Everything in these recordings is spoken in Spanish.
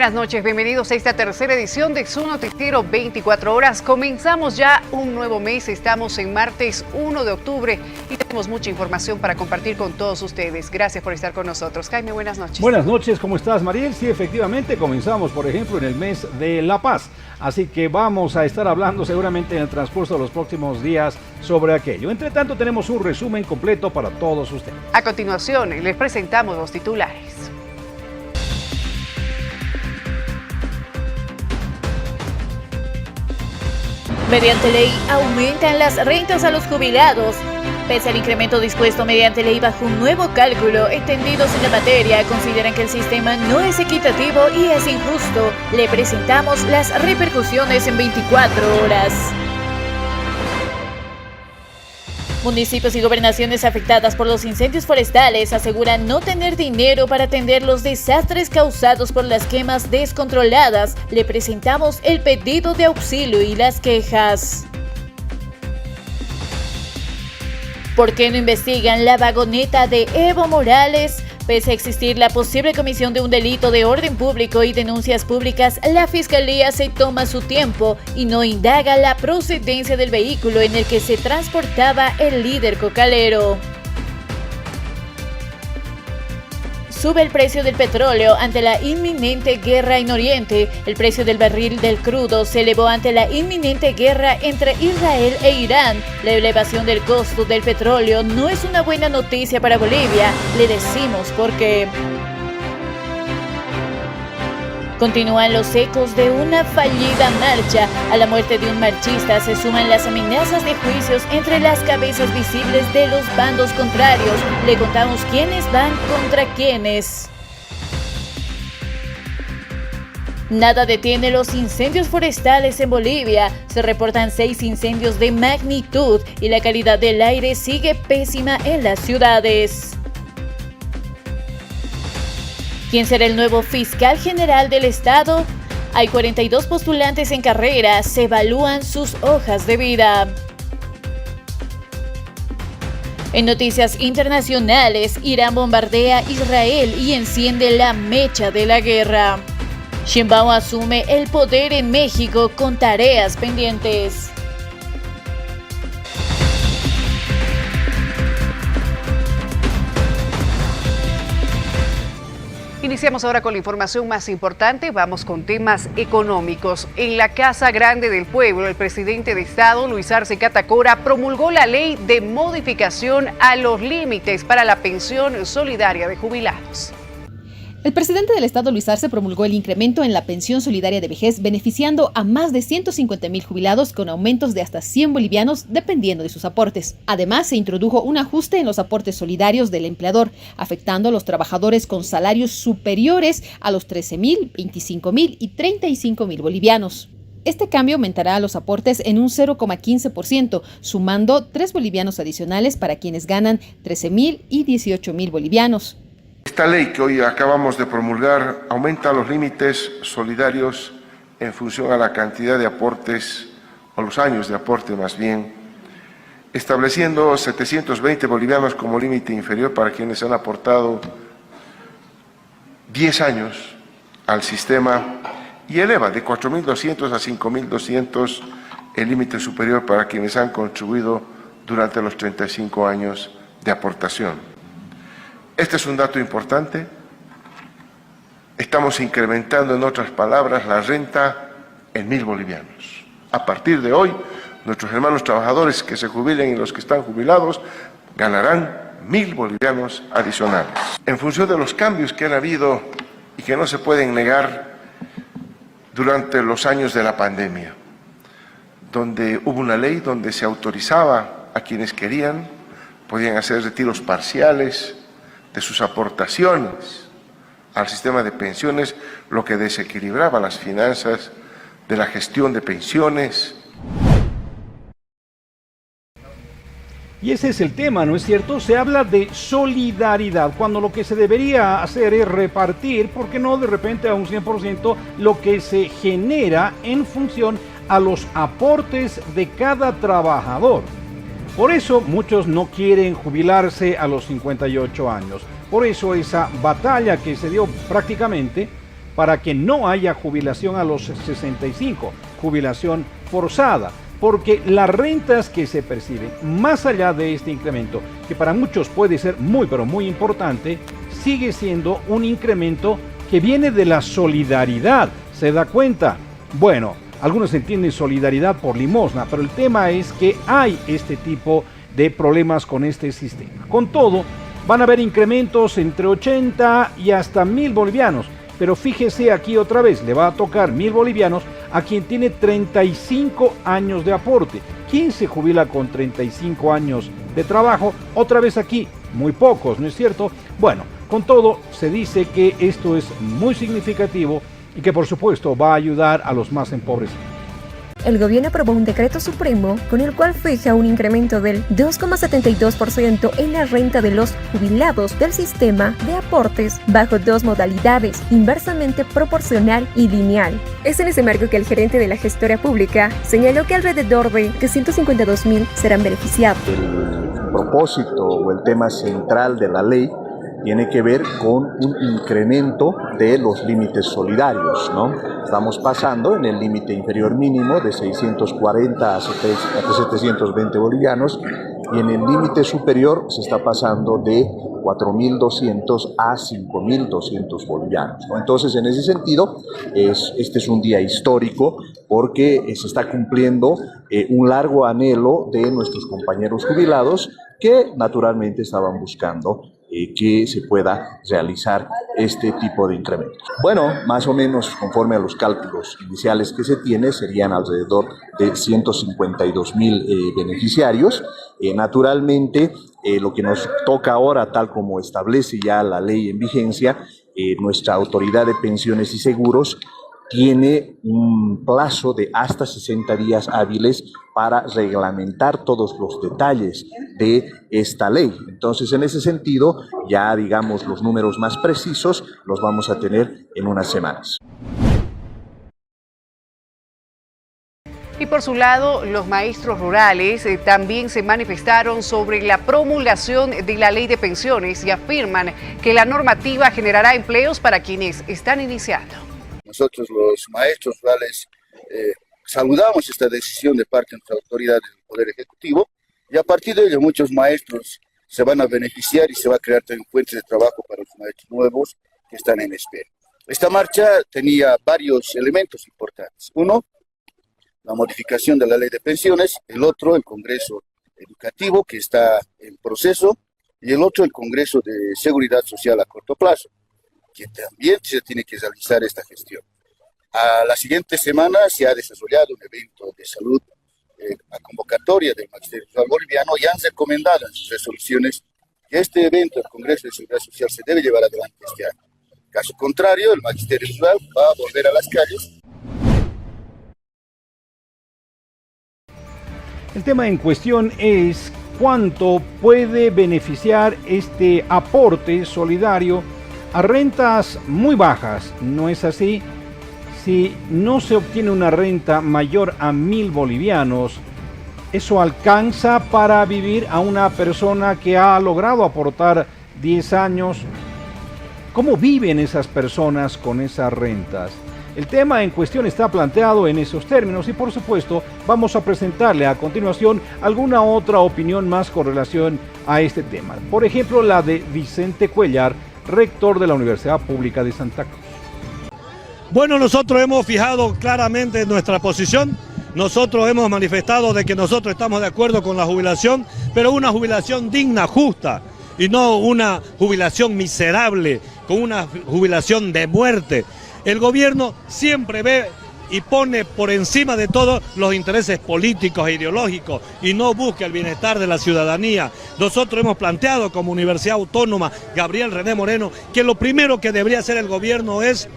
buenas noches, bienvenidos a esta tercera edición de su noticiero 24 horas. Comenzamos ya un nuevo mes, estamos en martes 1 de octubre y tenemos mucha información para compartir con todos ustedes. Gracias por estar con nosotros. Jaime, buenas noches. Buenas noches, ¿cómo estás, Mariel? Sí, efectivamente, comenzamos, por ejemplo, en el mes de La Paz. Así que vamos a estar hablando seguramente en el transcurso de los próximos días sobre aquello. Entre tanto, tenemos un resumen completo para todos ustedes. A continuación, les presentamos los titulares. Mediante ley aumentan las rentas a los jubilados. Pese al incremento dispuesto mediante ley bajo un nuevo cálculo, entendidos en la materia consideran que el sistema no es equitativo y es injusto. Le presentamos las repercusiones en 24 horas. Municipios y gobernaciones afectadas por los incendios forestales aseguran no tener dinero para atender los desastres causados por las quemas descontroladas. Le presentamos el pedido de auxilio y las quejas. ¿Por qué no investigan la vagoneta de Evo Morales? Pese a existir la posible comisión de un delito de orden público y denuncias públicas, la Fiscalía se toma su tiempo y no indaga la procedencia del vehículo en el que se transportaba el líder cocalero. Sube el precio del petróleo ante la inminente guerra en Oriente. El precio del barril del crudo se elevó ante la inminente guerra entre Israel e Irán. La elevación del costo del petróleo no es una buena noticia para Bolivia. Le decimos por qué. Continúan los ecos de una fallida marcha. A la muerte de un marchista se suman las amenazas de juicios entre las cabezas visibles de los bandos contrarios. Le contamos quiénes van contra quiénes. Nada detiene los incendios forestales en Bolivia. Se reportan 6 incendios de magnitud y la calidad del aire sigue pésima en las ciudades. ¿Quién será el nuevo fiscal general del Estado? Hay 42 postulantes en carrera, se evalúan sus hojas de vida. En noticias internacionales, Irán bombardea Israel y enciende la mecha de la guerra. Sheinbaum asume el poder en México con tareas pendientes. Iniciamos ahora con la información más importante, vamos con temas económicos. En la Casa Grande del Pueblo, el presidente de Estado, Luis Arce Catacora, promulgó la ley de modificación a los límites para la pensión solidaria de jubilados. El presidente del Estado, Luis Arce, promulgó el incremento en la pensión solidaria de vejez, beneficiando a más de 150,000 jubilados con aumentos de hasta 100 bolivianos dependiendo de sus aportes. Además, se introdujo un ajuste en los aportes solidarios del empleador, afectando a los trabajadores con salarios superiores a los 13,000, 25,000 y 35,000 bolivianos. Este cambio aumentará los aportes en un 0,15%, sumando 3 bolivianos adicionales para quienes ganan 13,000 y 18,000 bolivianos. Esta ley que hoy acabamos de promulgar aumenta los límites solidarios en función a la cantidad de aportes, o los años de aporte más bien, estableciendo 720 bolivianos como límite inferior para quienes han aportado 10 años al sistema y eleva de 4.200 a 5.200 el límite superior para quienes han contribuido durante los 35 años de aportación. Este es un dato importante. Estamos incrementando, en otras palabras, la renta en 1.000 bolivianos. A partir de hoy, nuestros hermanos trabajadores que se jubilen y los que están jubilados ganarán 1.000 bolivianos adicionales. En función de los cambios que han habido y que no se pueden negar durante los años de la pandemia, donde hubo una ley donde se autorizaba a quienes querían, podían hacer retiros parciales de sus aportaciones al sistema de pensiones, lo que desequilibraba las finanzas de la gestión de pensiones. Y ese es el tema, ¿no es cierto? Se habla de solidaridad, cuando lo que se debería hacer es repartir, ¿por qué no de repente a un 100% lo que se genera en función a los aportes de cada trabajador? Por eso muchos no quieren jubilarse a los 58 años. Por eso esa batalla que se dio prácticamente para que no haya jubilación a los 65, jubilación forzada, porque las rentas que se perciben, más allá de este incremento, que para muchos puede ser muy pero muy importante, sigue siendo un incremento que viene de la solidaridad. ¿Se da cuenta? Bueno, algunos entienden solidaridad por limosna, pero el tema es que hay este tipo de problemas con este sistema. Con todo, van a haber incrementos entre 80 y hasta 1.000 bolivianos, pero fíjese aquí otra vez, le va a tocar 1.000 bolivianos a quien tiene 35 años de aporte. ¿Quién se jubila con 35 años de trabajo? Otra vez aquí, muy pocos, ¿no es cierto? Bueno, con todo, se dice que esto es muy significativo y que por supuesto va a ayudar a los más empobrecidos. El gobierno aprobó un decreto supremo con el cual fija un incremento del 2,72% en la renta de los jubilados del sistema de aportes bajo dos modalidades, inversamente proporcional y lineal. Es en ese marco que el gerente de la gestora pública señaló que alrededor de 152.000 serán beneficiados. El propósito o el tema central de la ley tiene que ver con un incremento de los límites solidarios, ¿no? Estamos pasando en el límite inferior mínimo de 640 a 720 bolivianos y en el límite superior se está pasando de 4.200 a 5.200 bolivianos, ¿no? Entonces, en ese sentido, este es un día histórico porque se está cumpliendo un largo anhelo de nuestros compañeros jubilados que naturalmente estaban buscando que se pueda realizar este tipo de incrementos. Bueno, más o menos conforme a los cálculos iniciales que se tiene, serían alrededor de 152.000 beneficiarios. Naturalmente, lo que nos toca ahora, tal como establece ya la ley en vigencia, nuestra Autoridad de Pensiones y Seguros tiene un plazo de hasta 60 días hábiles para reglamentar todos los detalles de esta ley. Entonces, en ese sentido, ya digamos los números más precisos los vamos a tener en unas semanas. Y por su lado, los maestros rurales también se manifestaron sobre la promulgación de la ley de pensiones y afirman que la normativa generará empleos para quienes están iniciando. Nosotros los maestros rurales saludamos esta decisión de parte de nuestra autoridad del Poder Ejecutivo y a partir de ello muchos maestros se van a beneficiar y se va a crear también fuentes de trabajo para los maestros nuevos que están en espera. Esta marcha tenía varios elementos importantes. Uno, la modificación de la ley de pensiones, el otro, el Congreso Educativo que está en proceso y el otro, el Congreso de Seguridad Social a corto plazo, que también se tiene que realizar esta gestión. A la siguiente semana se ha desarrollado un evento de salud a convocatoria del Magisterio Rural Boliviano y han recomendado en sus resoluciones que este evento del Congreso de Seguridad Social se debe llevar adelante este año. Caso contrario, el Magisterio Rural va a volver a las calles. El tema en cuestión es cuánto puede beneficiar este aporte solidario a rentas muy bajas. ¿No es así? Si no se obtiene una renta mayor a 1.000 bolivianos, ¿eso alcanza para vivir a una persona que ha logrado aportar 10 años? ¿Cómo viven esas personas con esas rentas? El tema en cuestión está planteado en esos términos y por supuesto vamos a presentarle a continuación alguna otra opinión más con relación a este tema. Por ejemplo, la de Vicente Cuellar, rector de la Universidad Pública de Santa Cruz. Bueno, nosotros hemos fijado claramente nuestra posición. Nosotros hemos manifestado de que nosotros estamos de acuerdo con la jubilación, pero una jubilación digna, justa, y no una jubilación miserable, con una jubilación de muerte. El gobierno siempre ve y pone por encima de todo los intereses políticos e ideológicos y no busca el bienestar de la ciudadanía. Nosotros hemos planteado como Universidad Autónoma Gabriel René Moreno que lo primero que debería hacer el gobierno es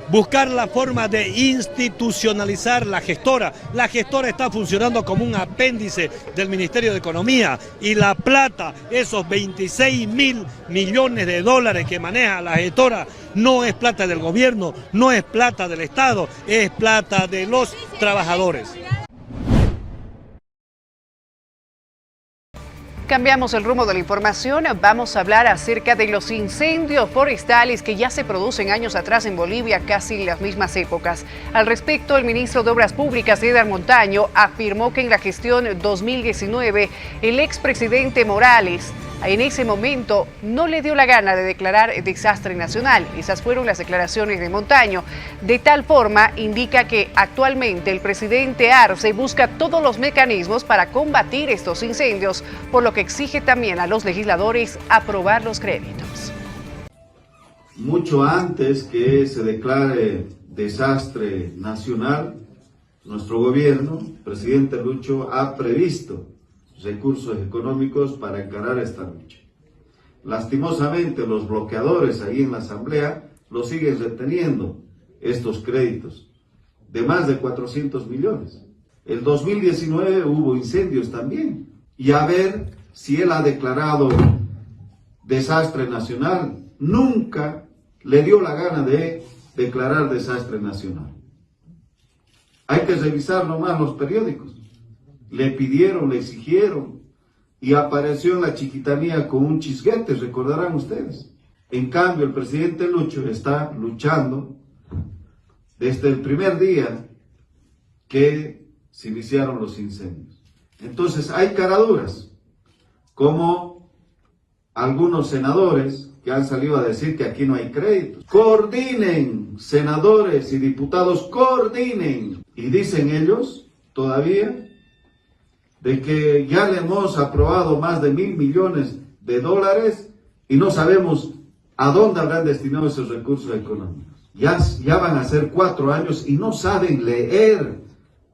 buscar la forma de institucionalizar la gestora. La gestora está funcionando como un apéndice del Ministerio de Economía y la plata, esos 26.000 millones de dólares que maneja la gestora, no es plata del gobierno, no es plata del Estado, es plata de los trabajadores. Cambiamos el rumbo de la información, vamos a hablar acerca de los incendios forestales que ya se producen años atrás en Bolivia, casi en las mismas épocas. Al respecto, el ministro de Obras Públicas, Eder Montaño, afirmó que en la gestión 2019, el expresidente Morales, en ese momento, no le dio la gana de declarar desastre nacional. Esas fueron las declaraciones de Montaño. De tal forma, indica que actualmente el presidente Arce busca todos los mecanismos para combatir estos incendios, por lo que exige también a los legisladores aprobar los créditos. Mucho antes que se declare desastre nacional, nuestro gobierno, presidente Lucho, ha previsto recursos económicos para encarar esta lucha. Lastimosamente, los bloqueadores ahí en la Asamblea lo siguen reteniendo estos créditos de más de 400 millones. El 2019 hubo incendios también, y a ver si él ha declarado desastre nacional. Nunca le dio la gana de declarar desastre nacional. Hay que revisar nomás los periódicos. Le pidieron, le exigieron, y apareció en la Chiquitanía con un chisguete, recordarán ustedes. En cambio, el presidente Lucho está luchando desde el primer día que se iniciaron los incendios. Entonces, hay caraduras, como algunos senadores que han salido a decir que aquí no hay créditos. Coordinen, senadores y diputados, coordinen. Y dicen ellos, todavía, de que ya le hemos aprobado más de $1.000 millones y no sabemos a dónde habrán destinado esos recursos económicos. Ya van a ser 4 años y no saben leer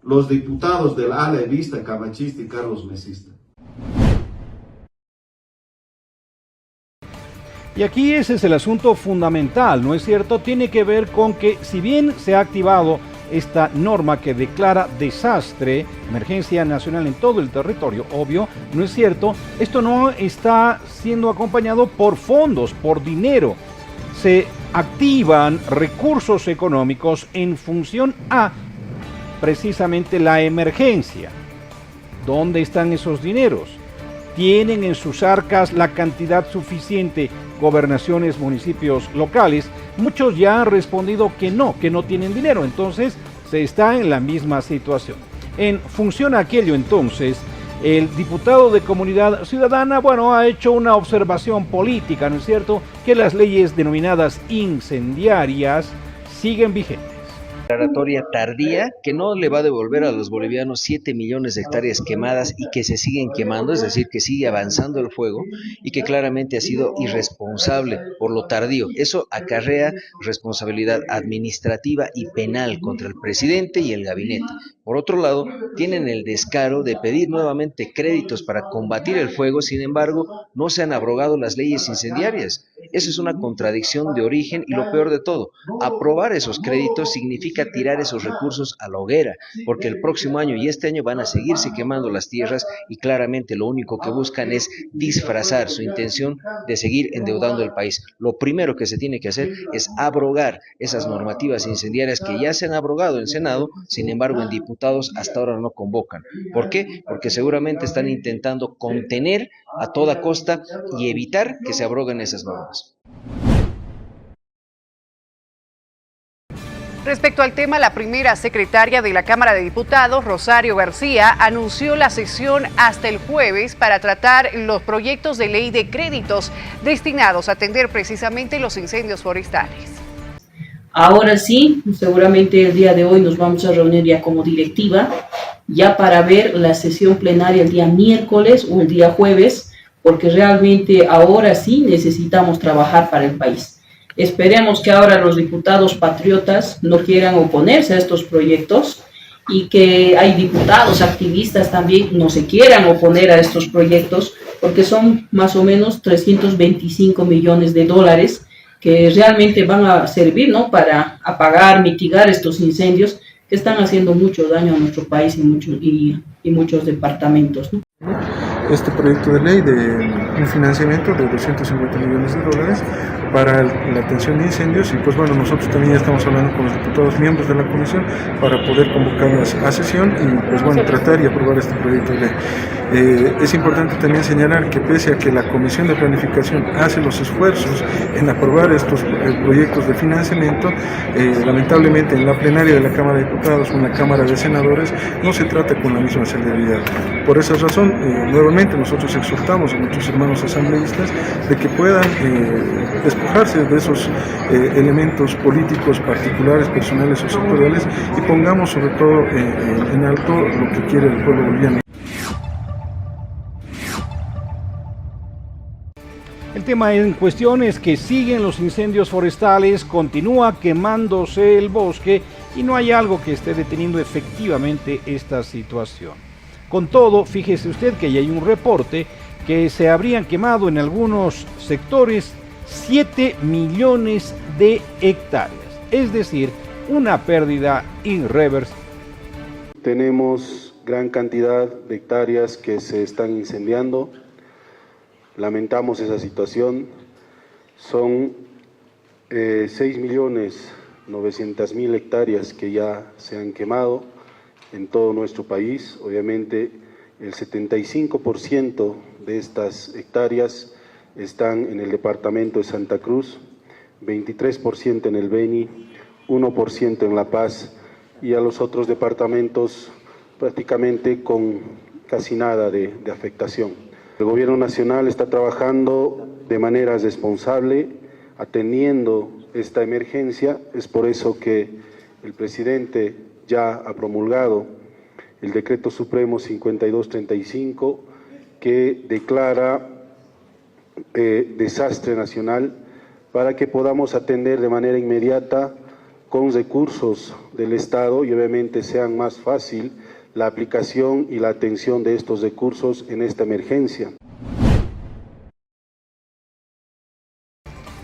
los diputados del ala evista, camachista y Carlos Mesista. Y aquí ese es el asunto fundamental, ¿no es cierto? Tiene que ver con que si bien se ha activado esta norma que declara desastre, emergencia nacional en todo el territorio, obvio, no es cierto, esto no está siendo acompañado por fondos, por dinero. Se activan recursos económicos en función a precisamente la emergencia. ¿Dónde están esos dineros? ¿Tienen en sus arcas la cantidad suficiente gobernaciones, municipios locales? Muchos ya han respondido que no tienen dinero, entonces se está en la misma situación. En función a aquello, entonces, el diputado de Comunidad Ciudadana, ha hecho una observación política, ¿no es cierto?, que las leyes denominadas incendiarias siguen vigentes. Declaratoria tardía que no le va a devolver a los bolivianos 7 millones de hectáreas quemadas y que se siguen quemando, es decir, que sigue avanzando el fuego y que claramente ha sido irresponsable por lo tardío. Eso acarrea responsabilidad administrativa y penal contra el presidente y el gabinete. Por otro lado, tienen el descaro de pedir nuevamente créditos para combatir el fuego, sin embargo, no se han abrogado las leyes incendiarias. Eso es una contradicción de origen y lo peor de todo, aprobar esos créditos significa tirar esos recursos a la hoguera, porque el próximo año y este año van a seguirse quemando las tierras y claramente lo único que buscan es disfrazar su intención de seguir endeudando el país. Lo primero que se tiene que hacer es abrogar esas normativas incendiarias que ya se han abrogado en Senado, sin embargo en diputados hasta ahora no convocan. ¿Por qué? Porque seguramente están intentando contener a toda costa y evitar que se abroguen esas normas. Respecto al tema, la primera secretaria de la Cámara de Diputados, Rosario García, anunció la sesión hasta el jueves para tratar los proyectos de ley de créditos destinados a atender precisamente los incendios forestales. Ahora sí, seguramente el día de hoy nos vamos a reunir ya como directiva, ya para ver la sesión plenaria el día miércoles o el día jueves, porque realmente ahora sí necesitamos trabajar para el país. Esperemos que ahora los diputados patriotas no quieran oponerse a estos proyectos y que hay diputados activistas también no se quieran oponer a estos proyectos, porque son más o menos 325 millones de dólares que realmente van a servir, ¿no?, para apagar, mitigar estos incendios que están haciendo mucho daño a nuestro país y muchos departamentos, ¿no? Este proyecto de ley de un financiamiento de 250 millones de dólares para la atención de incendios y pues bueno, nosotros también ya estamos hablando con los diputados miembros de la comisión para poder convocarlas a sesión y pues bueno, tratar y aprobar este proyecto de ley. Es importante también señalar que pese a que la Comisión de Planificación hace los esfuerzos en aprobar estos proyectos de financiamiento, lamentablemente en la plenaria de la Cámara de Diputados o en la Cámara de Senadores no se trata con la misma celeridad. Por esa razón, nuevamente nosotros exhortamos a nuestros hermanos asambleístas de que puedan despojarse de esos elementos políticos particulares, personales o sectoriales y pongamos sobre todo en alto lo que quiere el pueblo boliviano. El tema en cuestión es que siguen los incendios forestales, continúa quemándose el bosque y no hay algo que esté deteniendo efectivamente esta situación. Con todo, fíjese usted que ya hay un reporte que se habrían quemado en algunos sectores 7 millones de hectáreas, es decir, una pérdida irreversible. Tenemos gran cantidad de hectáreas que se están incendiando. Lamentamos esa situación. Son 6.900.000 hectáreas que ya se han quemado en todo nuestro país. Obviamente el 75% de estas hectáreas están en el departamento de Santa Cruz, 23% en el Beni, 1% en La Paz y a los otros departamentos prácticamente con casi nada de afectación. El Gobierno Nacional está trabajando de manera responsable, atendiendo esta emergencia. Es por eso que el presidente ya ha promulgado el Decreto Supremo 5235, que declara desastre nacional para que podamos atender de manera inmediata con recursos del Estado y obviamente sean más fácil la aplicación y la atención de estos recursos en esta emergencia.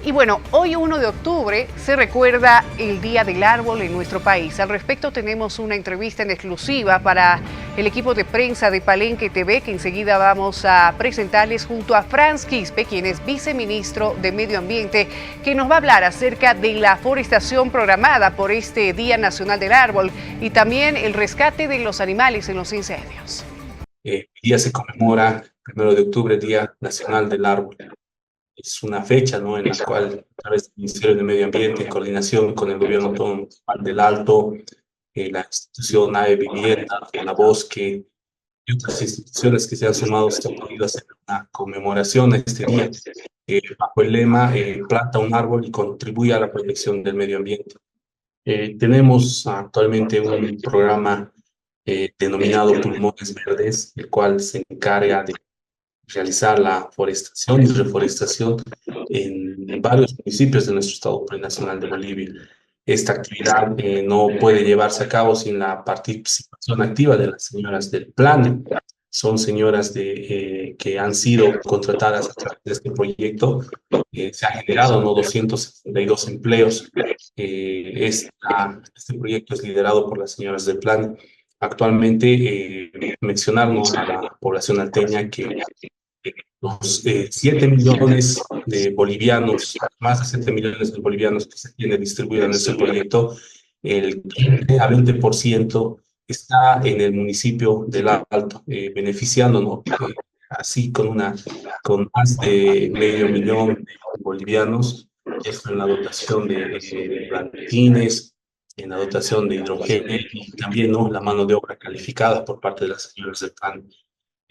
Y bueno, hoy 1 de octubre se recuerda el Día del Árbol en nuestro país. Al respecto tenemos una entrevista en exclusiva para el equipo de prensa de Palenque TV que enseguida vamos a presentarles junto a Franz Quispe, quien es viceministro de Medio Ambiente, que nos va a hablar acerca de la forestación programada por este Día Nacional del Árbol y también el rescate de los animales en los incendios. El día se conmemora 1 de octubre, Día Nacional del Árbol. Es una fecha, ¿no?, en la cual, a través del Ministerio de Medio Ambiente, en coordinación con el Gobierno Autónomo del Alto, la institución AE Vivienda, la Bosque y otras instituciones que se han sumado, se han podido hacer una conmemoración a este día, bajo el lema planta un árbol y contribuye a la protección del medio ambiente. Tenemos actualmente un programa denominado Pulmones Verdes, el cual se encarga de realizar la forestación y reforestación en varios municipios de nuestro Estado Plurinacional de Bolivia. Esta actividad no puede llevarse a cabo sin la participación activa de las señoras del plan. Son señoras que han sido contratadas a través de este proyecto. Se han generado 262 empleos. Este proyecto es liderado por las señoras del plan. Actualmente mencionarnos a la población alteña que los 7 millones de bolivianos, más de 7 millones de bolivianos que se tienen distribuidos en este proyecto, el 15 a 20% está en el municipio del Alto, beneficiándonos así con más de 500.000 de bolivianos, esto en la dotación de plantines, en la dotación de hidrógeno y también, ¿no?, la mano de obra calificada por parte de las señoras del PAN.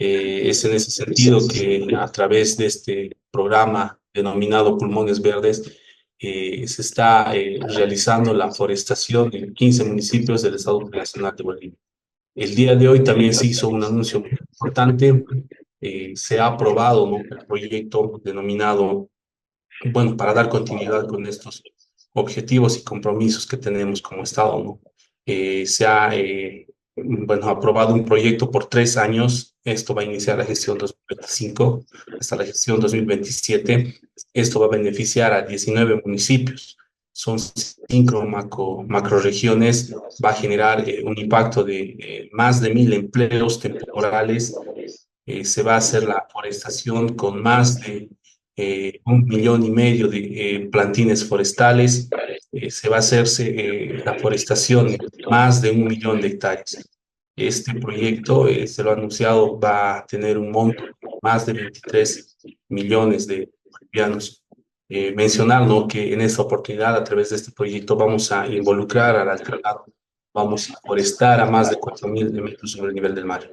Es en ese sentido que a través de este programa denominado Pulmones Verdes se está realizando la forestación en 15 municipios del Estado Nacional de Bolivia. El día de hoy también se hizo un anuncio muy importante. Se ha aprobado, ¿no?, el proyecto denominado, bueno, para dar continuidad con estos objetivos y compromisos que tenemos como Estado, ¿no? Se ha aprobado un proyecto por 3 años. Esto va a iniciar la gestión 2025 hasta la gestión 2027. Esto va a beneficiar a 19 municipios. Son 5 macroregiones. Va a generar un impacto de más de 1.000 empleos temporales Se va a hacer la forestación con más de 1,5 millones de plantines forestales. Se va a hacerse la forestación de más de 1 millón de hectáreas. Este proyecto, se lo ha anunciado, va a tener un monto de más de 23 millones de bolivianos. Mencionar, ¿no?, que en esta oportunidad, a través de este proyecto, vamos a involucrar al alcalde, vamos a forestar a más de 4.000 metros sobre el nivel del mar.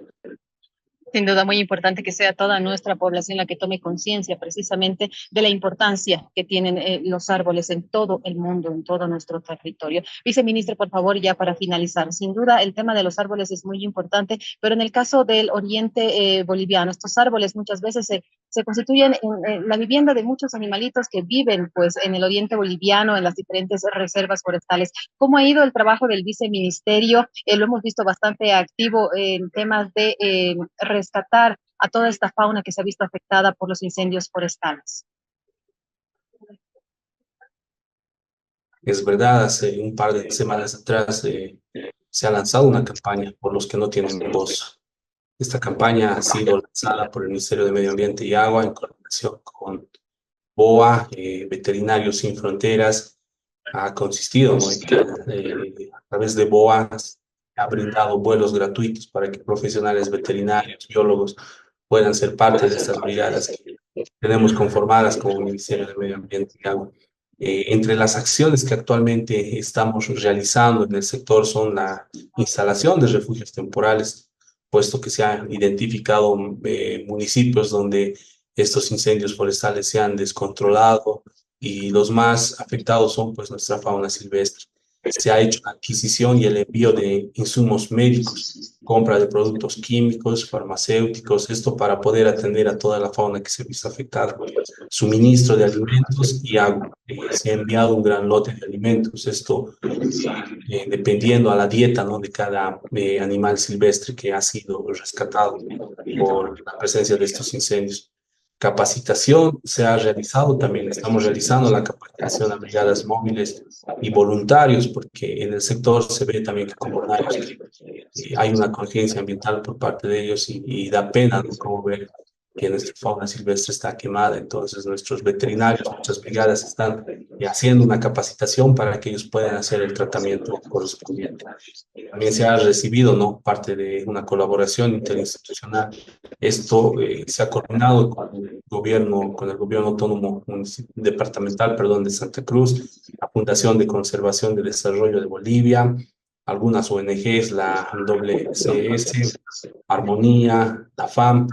Sin duda, muy importante que sea toda nuestra población la que tome conciencia precisamente de la importancia que tienen los árboles en todo el mundo, en todo nuestro territorio. Viceministro, por favor, ya para finalizar, sin duda el tema de los árboles es muy importante, pero en el caso del oriente boliviano, estos árboles muchas veces se constituyen en la vivienda de muchos animalitos que viven pues en el oriente boliviano, en las diferentes reservas forestales. ¿Cómo ha ido el trabajo del viceministerio? Lo hemos visto bastante activo en temas de rescatar a toda esta fauna que se ha visto afectada por los incendios forestales. Es verdad, hace un par de semanas atrás se ha lanzado una campaña por los que no tienen voz. Esta campaña ha sido lanzada por el Ministerio de Medio Ambiente y Agua en coordinación con BOA, Veterinarios Sin Fronteras. Ha consistido, ¿no?, en que a través de BOA ha brindado vuelos gratuitos para que profesionales veterinarios, biólogos puedan ser parte de estas brigadas que tenemos conformadas como Ministerio de Medio Ambiente y Agua. Entre las acciones que actualmente estamos realizando en el sector son la instalación de refugios temporales, puesto que se han identificado municipios donde estos incendios forestales se han descontrolado y los más afectados son pues nuestra fauna silvestre. Se ha hecho la adquisición y el envío de insumos médicos, compra de productos químicos, farmacéuticos, esto para poder atender a toda la fauna que se ha visto afectada. Suministro de alimentos y agua. Se ha enviado un gran lote de alimentos, esto dependiendo a la dieta, ¿no?, de cada animal silvestre que ha sido rescatado por la presencia de estos incendios. Capacitación se ha realizado también, estamos realizando la capacitación a brigadas móviles y voluntarios, porque en el sector se ve también que como voluntarios hay una conciencia ambiental por parte de ellos y da pena, ¿no?, como ver que nuestra fauna silvestre está quemada. Entonces nuestros veterinarios, nuestras brigadas están haciendo una capacitación para que ellos puedan hacer el tratamiento correspondiente. También se ha recibido, ¿no?, parte de una colaboración interinstitucional. Esto se ha coordinado con el gobierno autónomo departamental, de Santa Cruz, la Fundación de Conservación y Desarrollo de Bolivia, algunas ONGs, la WCS, Armonía, la FAM,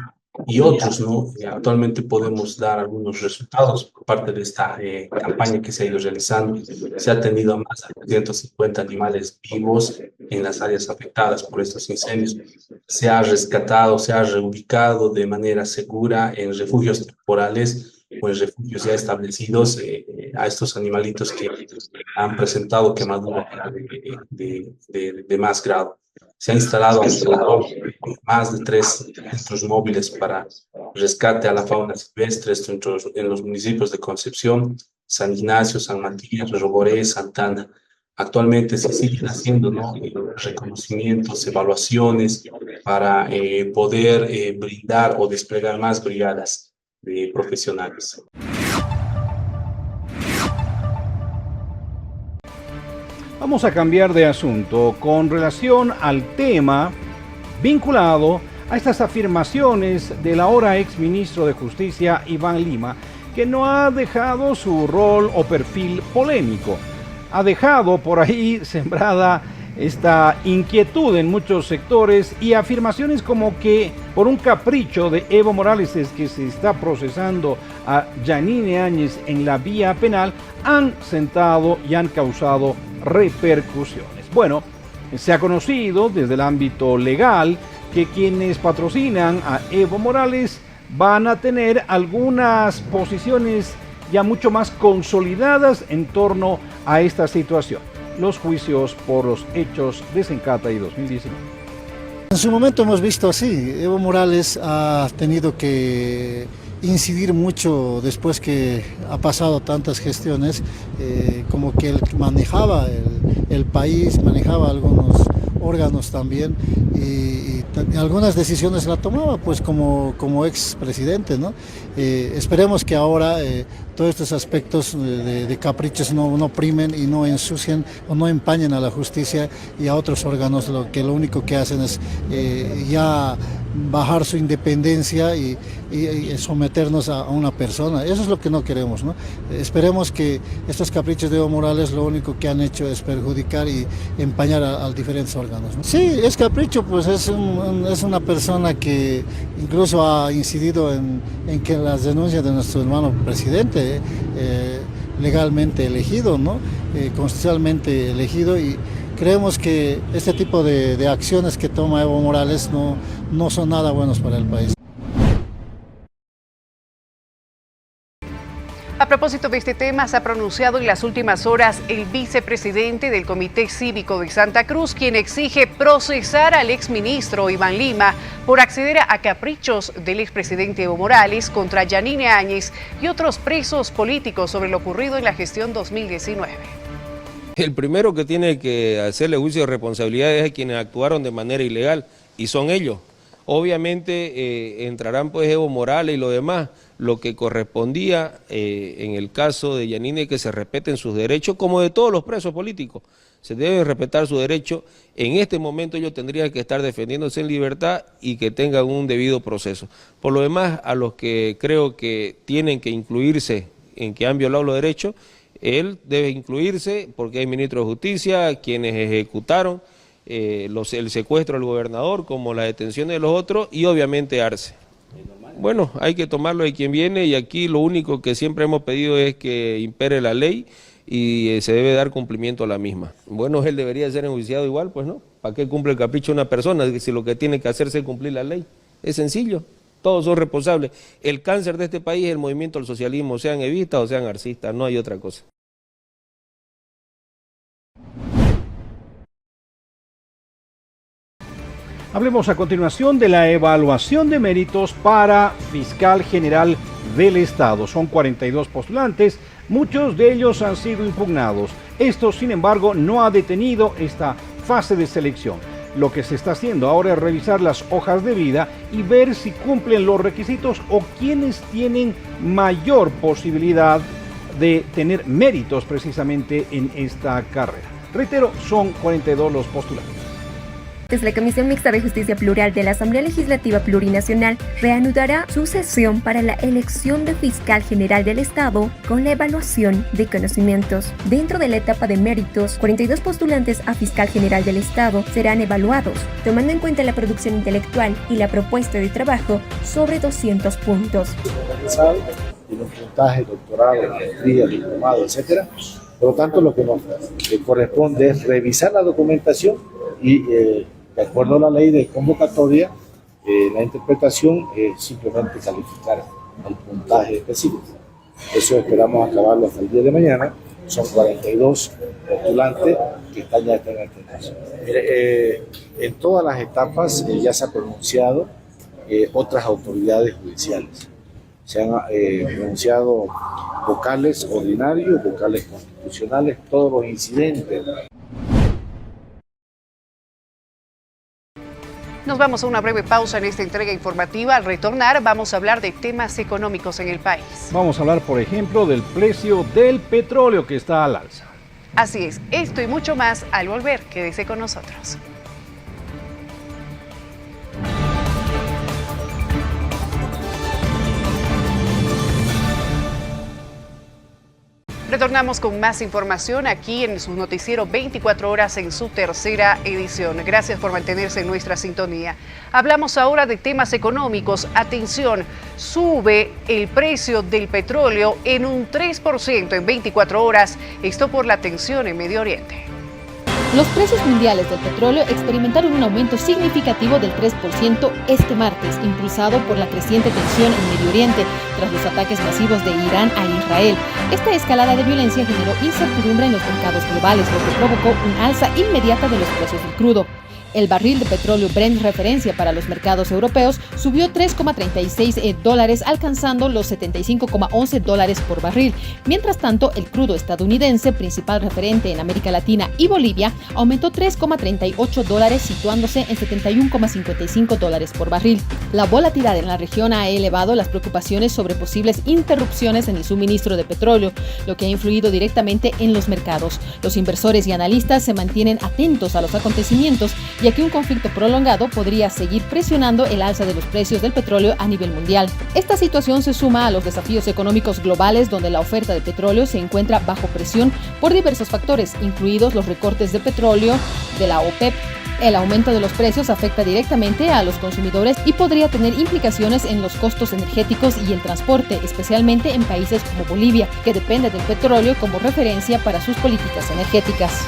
y otros, ¿no? Actualmente podemos dar algunos resultados por parte de esta campaña que se ha ido realizando. Se ha tenido más de 350 animales vivos en las áreas afectadas por estos incendios. Se ha rescatado, se ha reubicado de manera segura en refugios temporales o en refugios ya establecidos a estos animalitos que han presentado quemadura de más grado. Se ha instalado más de 3 centros móviles para rescate a la fauna silvestre en los municipios de Concepción, San Ignacio, San Matías, Roboré, Santana. Actualmente se siguen haciendo, ¿no?, reconocimientos, evaluaciones para poder brindar o desplegar más brigadas de profesionales. Vamos a cambiar de asunto con relación al tema vinculado a estas afirmaciones del ahora exministro de Justicia, Iván Lima, que no ha dejado su rol o perfil polémico. Ha dejado por ahí sembrada esta inquietud en muchos sectores y afirmaciones como que por un capricho de Evo Morales es que se está procesando a Yanine Áñez en la vía penal, han sentado y han causado repercusiones. Bueno, se ha conocido desde el ámbito legal que quienes patrocinan a Evo Morales van a tener algunas posiciones ya mucho más consolidadas en torno a esta situación. Los juicios por los hechos de Sencata y 2019. En su momento hemos visto así, Evo Morales ha tenido que incidir mucho después que ha pasado tantas gestiones, como que él manejaba el país, manejaba algunos órganos también y algunas decisiones la tomaba pues como expresidente, ¿no? Esperemos que ahora todos estos aspectos de caprichos no primen y no ensucien o no empañen a la justicia y a otros órganos, lo único que hacen es ya bajar su independencia y someternos a una persona. Eso es lo que no queremos, ¿no? Esperemos que estos caprichos de Evo Morales lo único que han hecho es perjudicar y empañar a diferentes órganos, ¿no? Sí, es capricho, pues es una persona que incluso ha incidido en que las denuncias de nuestro hermano presidente, legalmente elegido, ¿no? Constitucionalmente elegido, y creemos que este tipo de acciones que toma Evo Morales no son nada buenos para el país. A propósito de este tema, se ha pronunciado en las últimas horas el vicepresidente del Comité Cívico de Santa Cruz, quien exige procesar al exministro Iván Lima por acceder a caprichos del expresidente Evo Morales contra Yanine Áñez y otros presos políticos sobre lo ocurrido en la gestión 2019. El primero que tiene que hacerle juicio de responsabilidad es a quienes actuaron de manera ilegal, y son ellos. Obviamente entrarán pues Evo Morales y lo demás. Lo que correspondía en el caso de Yanine, que se respeten sus derechos, como de todos los presos políticos. Se debe respetar su derecho. En este momento ellos tendrían que estar defendiéndose en libertad y que tengan un debido proceso. Por lo demás, a los que creo que tienen que incluirse en que han violado los derechos, él debe incluirse porque hay ministros de justicia, quienes ejecutaron el secuestro del gobernador, como la detención de los otros, y obviamente Arce. Bueno, hay que tomarlo de quien viene, y aquí lo único que siempre hemos pedido es que impere la ley y se debe dar cumplimiento a la misma. Bueno, él debería ser enjuiciado igual, pues no. ¿Para qué cumple el capricho de una persona si lo que tiene que hacerse es cumplir la ley? Es sencillo, todos son responsables. El cáncer de este país es el movimiento al socialismo, sean evistas o sean arcistas, no hay otra cosa. Hablemos a continuación de la evaluación de méritos para fiscal general del Estado. Son 42 postulantes, muchos de ellos han sido impugnados. Esto, sin embargo, no ha detenido esta fase de selección. Lo que se está haciendo ahora es revisar las hojas de vida y ver si cumplen los requisitos o quienes tienen mayor posibilidad de tener méritos precisamente en esta carrera. Reitero, son 42 los postulantes. La Comisión Mixta de Justicia Plural de la Asamblea Legislativa Plurinacional reanudará su sesión para la elección de fiscal general del Estado con la evaluación de conocimientos. Dentro de la etapa de méritos, 42 postulantes a fiscal general del Estado serán evaluados, tomando en cuenta la producción intelectual y la propuesta de trabajo sobre 200 puntos. Tiene un puntaje, doctorado, maestría, diplomado, etc. Por lo tanto, lo que nos corresponde es revisar la documentación y de acuerdo a la ley de convocatoria, la interpretación es simplemente calificar el puntaje específico. Eso esperamos acabarlo hasta el día de mañana. Son 42 postulantes que están ya en el proceso. En todas las etapas ya se han pronunciado otras autoridades judiciales. Se han pronunciado vocales ordinarios, vocales constitucionales, todos los incidentes. Nos vamos a una breve pausa en esta entrega informativa. Al retornar vamos a hablar de temas económicos en el país. Vamos a hablar, por ejemplo, del precio del petróleo que está al alza. Así es, esto y mucho más al volver. Quédese con nosotros. Retornamos con más información aquí en su noticiero 24 horas en su tercera edición. Gracias por mantenerse en nuestra sintonía. Hablamos ahora de temas económicos. Atención, sube el precio del petróleo en un 3% en 24 horas. Esto por la tensión en Medio Oriente. Los precios mundiales del petróleo experimentaron un aumento significativo del 3% este martes, impulsado por la creciente tensión en Medio Oriente tras los ataques masivos de Irán a Israel. Esta escalada de violencia generó incertidumbre en los mercados globales, lo que provocó un alza inmediata de los precios del crudo. El barril de petróleo Brent, referencia para los mercados europeos, subió 3,36 dólares, alcanzando los 75,11 dólares por barril. Mientras tanto, el crudo estadounidense, principal referente en América Latina y Bolivia, aumentó 3,38 dólares, situándose en 71,55 dólares por barril. La volatilidad en la región ha elevado las preocupaciones sobre posibles interrupciones en el suministro de petróleo, lo que ha influido directamente en los mercados. Los inversores y analistas se mantienen atentos a los acontecimientos, ya que un conflicto prolongado podría seguir presionando el alza de los precios del petróleo a nivel mundial. Esta situación se suma a los desafíos económicos globales, donde la oferta de petróleo se encuentra bajo presión por diversos factores, incluidos los recortes de petróleo de la OPEP. El aumento de los precios afecta directamente a los consumidores y podría tener implicaciones en los costos energéticos y el transporte, especialmente en países como Bolivia, que depende del petróleo como referencia para sus políticas energéticas.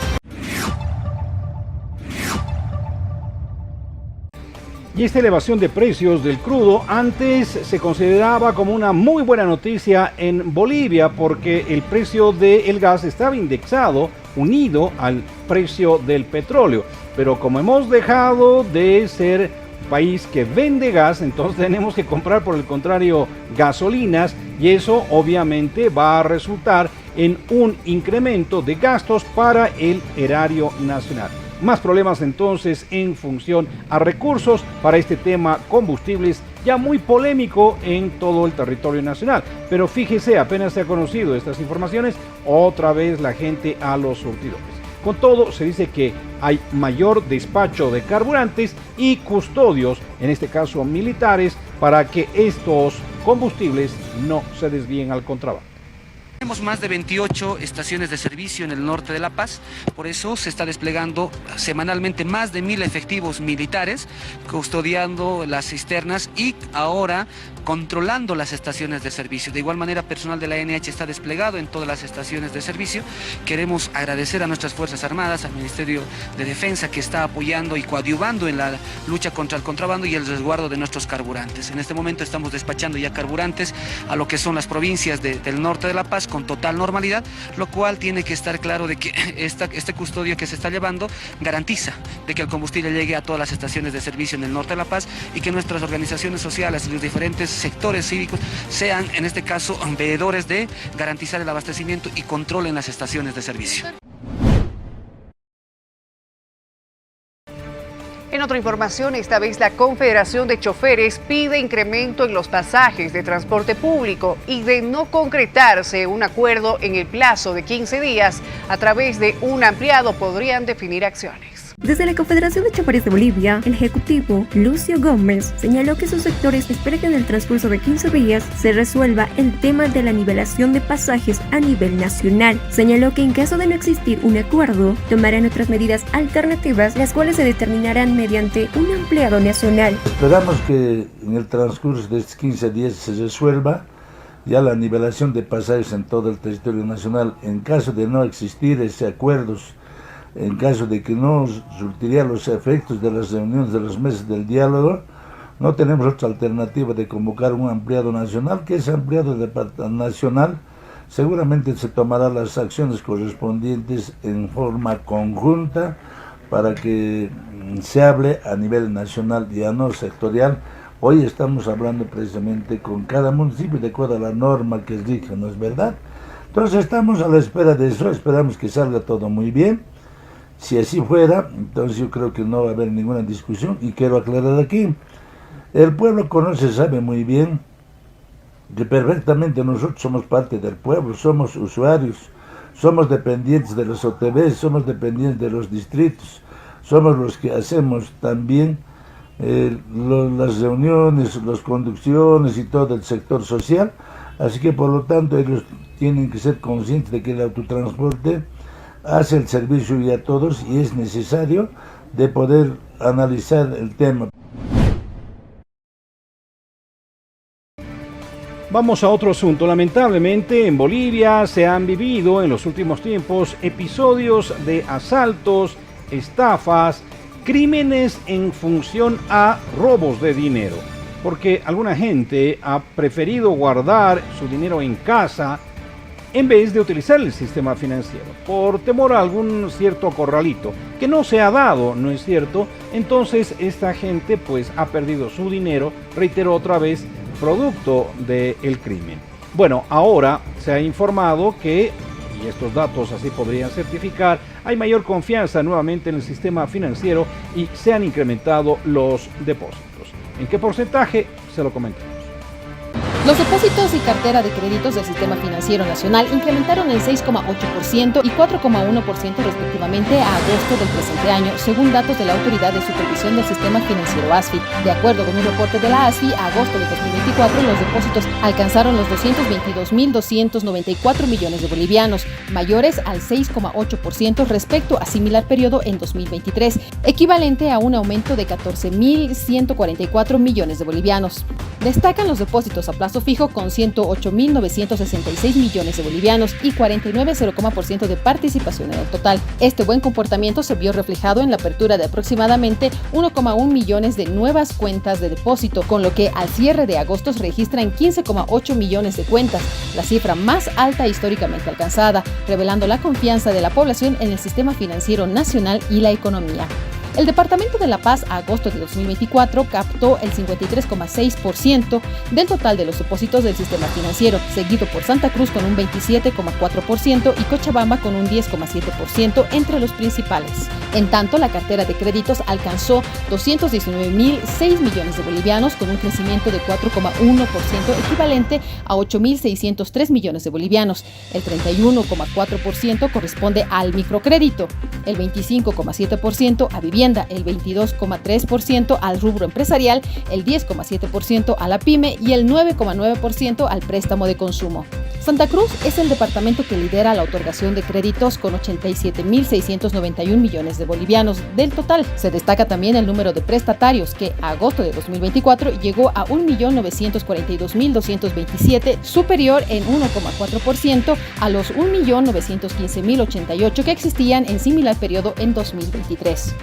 Y esta elevación de precios del crudo antes se consideraba como una muy buena noticia en Bolivia, porque el precio del gas estaba indexado, unido al precio del petróleo. Pero como hemos dejado de ser país que vende gas, entonces tenemos que comprar, por el contrario, gasolinas, y eso obviamente va a resultar en un incremento de gastos para el erario nacional. Más problemas entonces en función a recursos para este tema combustibles, ya muy polémico en todo el territorio nacional. Pero fíjese, apenas se ha conocido estas informaciones, otra vez la gente a los surtidores. Con todo, se dice que hay mayor despacho de carburantes y custodios, en este caso militares, para que estos combustibles no se desvíen al contrabando. Tenemos más de 28 estaciones de servicio en el norte de La Paz, por eso se está desplegando semanalmente más de 1.000 efectivos militares custodiando las cisternas y ahora controlando las estaciones de servicio. De igual manera, personal de la ANH está desplegado en todas las estaciones de servicio. Queremos agradecer a nuestras Fuerzas Armadas, al Ministerio de Defensa, que está apoyando y coadyuvando en la lucha contra el contrabando y el resguardo de nuestros carburantes. En este momento estamos despachando ya carburantes a lo que son las provincias del norte de La Paz con total normalidad, lo cual tiene que estar claro de que este custodio que se está llevando garantiza de que el combustible llegue a todas las estaciones de servicio en el norte de La Paz y que nuestras organizaciones sociales y los diferentes sectores cívicos sean, en este caso, veedores de garantizar el abastecimiento y control en las estaciones de servicio. En otra información, esta vez la Confederación de Choferes pide incremento en los pasajes de transporte público y de no concretarse un acuerdo en el plazo de 15 días, a través de un ampliado podrían definir acciones. Desde la Confederación de Choferes de Bolivia, el ejecutivo Lucio Gómez señaló que sus sectores esperan que en el transcurso de 15 días se resuelva el tema de la nivelación de pasajes a nivel nacional. Señaló que en caso de no existir un acuerdo, tomarán otras medidas alternativas, las cuales se determinarán mediante un ampliado nacional. Esperamos que en el transcurso de estos 15 días se resuelva ya la nivelación de pasajes en todo el territorio nacional. En caso de no existir ese acuerdo, en caso de que no surtiría los efectos de las reuniones de los meses del diálogo, no tenemos otra alternativa de convocar un ampliado nacional, que ese ampliado nacional seguramente se tomará las acciones correspondientes en forma conjunta para que se hable a nivel nacional y no sectorial. Hoy estamos hablando precisamente con cada municipio de acuerdo a la norma que rige, ¿no es verdad? Entonces estamos a la espera de eso, esperamos que salga todo muy bien. Si así fuera, entonces yo creo que no va a haber ninguna discusión, y quiero aclarar aquí, el pueblo conoce, sabe muy bien que perfectamente nosotros somos parte del pueblo, somos usuarios, somos dependientes de los OTB, somos dependientes de los distritos, somos los que hacemos también las reuniones, las conducciones y todo el sector social, así que por lo tanto ellos tienen que ser conscientes de que el autotransporte hace el servicio y a todos, y es necesario de poder analizar el tema. Vamos a otro asunto. Lamentablemente en Bolivia se han vivido en los últimos tiempos episodios de asaltos, estafas, crímenes en función a robos de dinero, porque alguna gente ha preferido guardar su dinero en casa en vez de utilizar el sistema financiero, por temor a algún cierto corralito, que no se ha dado, ¿no es cierto? Entonces esta gente pues ha perdido su dinero, reitero otra vez, producto del crimen. Bueno, ahora se ha informado que, y estos datos así podrían certificar, hay mayor confianza nuevamente en el sistema financiero y se han incrementado los depósitos. ¿En qué porcentaje? Se lo comentamos. Los depósitos y cartera de créditos del Sistema Financiero Nacional incrementaron en 6,8% y 4,1% respectivamente a agosto del presente año, según datos de la Autoridad de Supervisión del Sistema Financiero ASFI. De acuerdo con un reporte de la ASFI, a agosto de 2024 los depósitos alcanzaron los 222.294 millones de bolivianos, mayores al 6,8% respecto a similar periodo en 2023, equivalente a un aumento de 14.144 millones de bolivianos. Destacan los depósitos a plazo fijo con 108.966 millones de bolivianos y 49,0% de participación en el total. Este buen comportamiento se vio reflejado en la apertura de aproximadamente 1,1 millones de nuevas cuentas de depósito, con lo que al cierre de agosto se registran 15,8 millones de cuentas, la cifra más alta históricamente alcanzada, revelando la confianza de la población en el sistema financiero nacional y la economía. El Departamento de La Paz, a agosto de 2024, captó el 53,6% del total de los depósitos del sistema financiero, seguido por Santa Cruz con un 27,4% y Cochabamba con un 10,7% entre los principales. En tanto, la cartera de créditos alcanzó 219.006 millones de bolivianos con un crecimiento de 4,1% equivalente a 8.603 millones de bolivianos. El 31,4% corresponde al microcrédito, el 25,7% a vivienda, el 22,3% al rubro empresarial, el 10,7% a la pyme y el 9,9% al préstamo de consumo. Santa Cruz es el departamento que lidera la otorgación de créditos con 87.691 millones de bolivianos del total. Se destaca también el número de prestatarios que a agosto de 2024 llegó a 1.942.227, superior en 1,4% a los 1.915.088 que existían en similar periodo en 2023.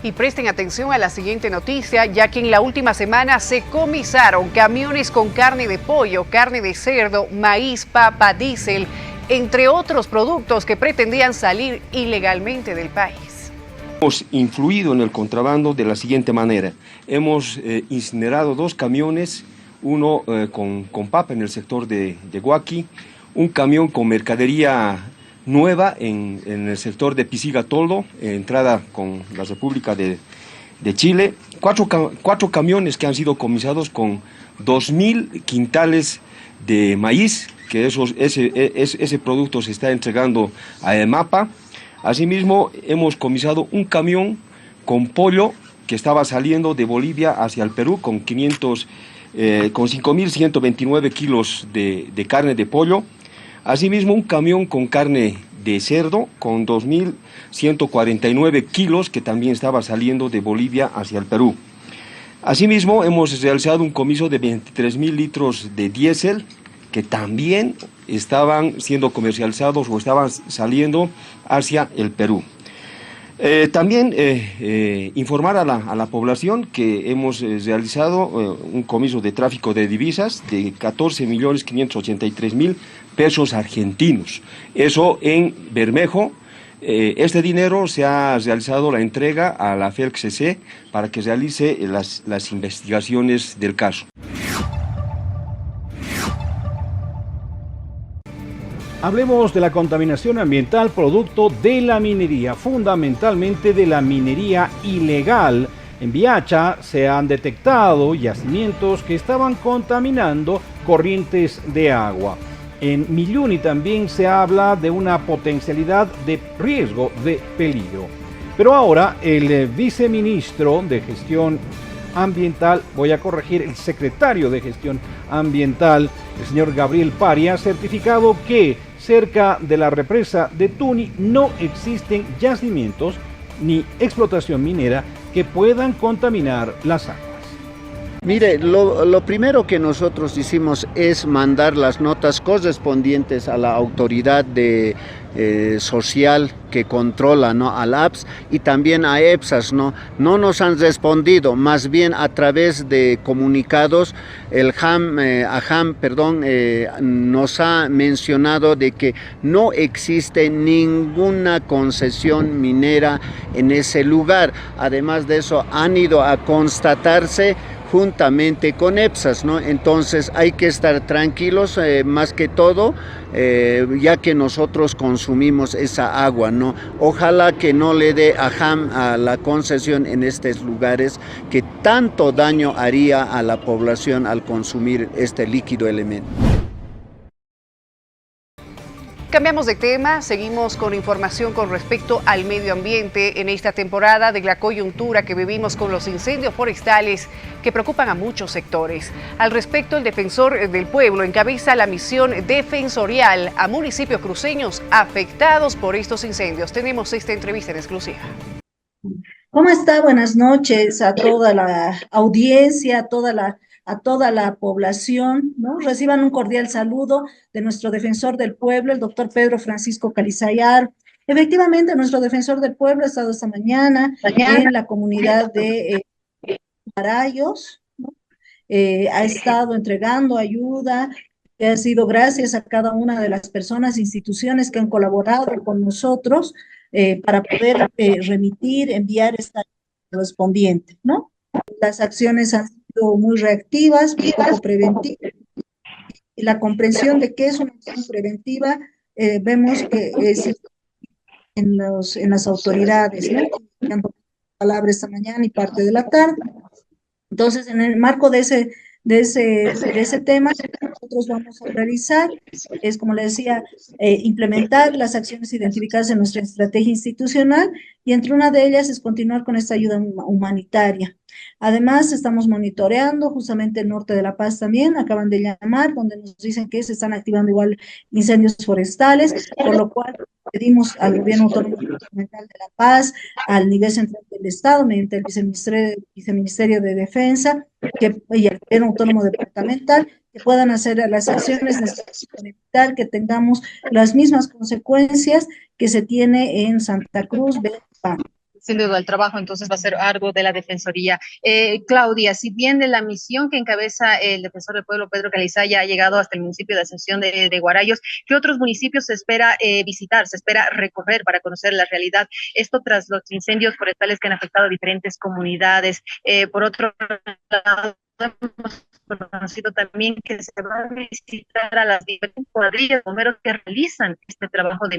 Y presten atención a la siguiente noticia, ya que en la última semana se comisaron camiones con carne de pollo, carne de cerdo, maíz, papa, diésel, entre otros productos que pretendían salir ilegalmente del país. Hemos influido en el contrabando de la siguiente manera. Hemos incinerado 2 camiones, uno con papa en el sector de Huaki, un camión con mercadería nueva en el sector de Pisiga-Toldo, entrada con la República de Chile, 4 camiones que han sido comisados con 2.000 quintales de maíz, que ese producto se está entregando a EMAPA. Asimismo, hemos comisado un camión con pollo que estaba saliendo de Bolivia hacia el Perú con 5.129 kilos de carne de pollo. Asimismo, un camión con carne de cerdo con 2.149 kilos que también estaba saliendo de Bolivia hacia el Perú. Asimismo, hemos realizado un comiso de 23.000 litros de diésel que también estaban siendo comercializados o estaban saliendo hacia el Perú. También informar a la población que hemos realizado un comiso de tráfico de divisas de 14.583.000 pesos argentinos. Eso en Bermejo. Este dinero se ha realizado la entrega a la FELCC para que realice las investigaciones del caso. Hablemos de la contaminación ambiental producto de la minería, fundamentalmente de la minería ilegal. En Viacha se han detectado yacimientos que estaban contaminando corrientes de agua. En Milluni también se habla de una potencialidad de riesgo de peligro. Pero ahora el viceministro de Gestión Ambiental, el secretario de Gestión Ambiental, el señor Gabriel Paria, ha certificado que cerca de la represa de Tuni no existen yacimientos ni explotación minera que puedan contaminar las aguas. Mire, lo primero que nosotros hicimos es mandar las notas correspondientes a la autoridad social que controla, ¿no?, al APS y también a EPSAS, ¿no? No nos han respondido, más bien a través de comunicados, el AJAM, nos ha mencionado de que no existe ninguna concesión minera en ese lugar. Además de eso, han ido a constatarse juntamente con EPSAS, ¿no? Entonces hay que estar tranquilos, más que todo, ya que nosotros consumimos esa agua, ¿no? Ojalá que no le dé AJAM a la concesión en estos lugares que tanto daño haría a la población al consumir este líquido elemento. Cambiamos de tema, seguimos con información con respecto al medio ambiente en esta temporada de la coyuntura que vivimos con los incendios forestales que preocupan a muchos sectores. Al respecto, el defensor del pueblo encabeza la misión defensorial a municipios cruceños afectados por estos incendios. Tenemos esta entrevista en exclusiva. ¿Cómo está? Buenas noches a toda la audiencia, a toda la población, ¿no? Reciban un cordial saludo de nuestro defensor del pueblo, el doctor Pedro Francisco Calizayar. Efectivamente, nuestro defensor del pueblo ha estado esta mañana en la comunidad de Guarayos, ¿no? Ha estado entregando ayuda, que ha sido gracias a cada una de las personas e instituciones que han colaborado con nosotros para poder remitir, enviar esta correspondiente, ¿no? Las acciones han sido muy reactivas, poco preventivas. Y la comprensión de qué es una acción preventiva, vemos que es en las autoridades, ¿no? Que han tomado palabra esta mañana y parte de la tarde. Entonces, en el marco de ese tema, nosotros vamos a realizar, es como le decía, implementar las acciones identificadas en nuestra estrategia institucional, y entre una de ellas es continuar con esta ayuda humanitaria. Además, estamos monitoreando justamente el norte de La Paz también, acaban de llamar, donde nos dicen que se están activando igual incendios forestales, por lo cual pedimos al Gobierno Autónomo Departamental de La Paz, al nivel central del Estado, mediante el Viceministerio de Defensa y al Gobierno Autónomo Departamental, que puedan hacer las acciones necesarias para evitar que tengamos las mismas consecuencias que se tiene en Santa Cruz, Belpa. Sin duda, el trabajo entonces va a ser algo de la Defensoría. Claudia, si bien de la misión que encabeza el defensor del pueblo, Pedro Calizaya, ha llegado hasta el municipio de Ascensión de Guarayos, ¿qué otros municipios se espera visitar, se espera recorrer para conocer la realidad? Esto tras los incendios forestales que han afectado a diferentes comunidades. Por otro lado, hemos conocido también que se va a visitar a las diferentes cuadrillas de bomberos que realizan este trabajo de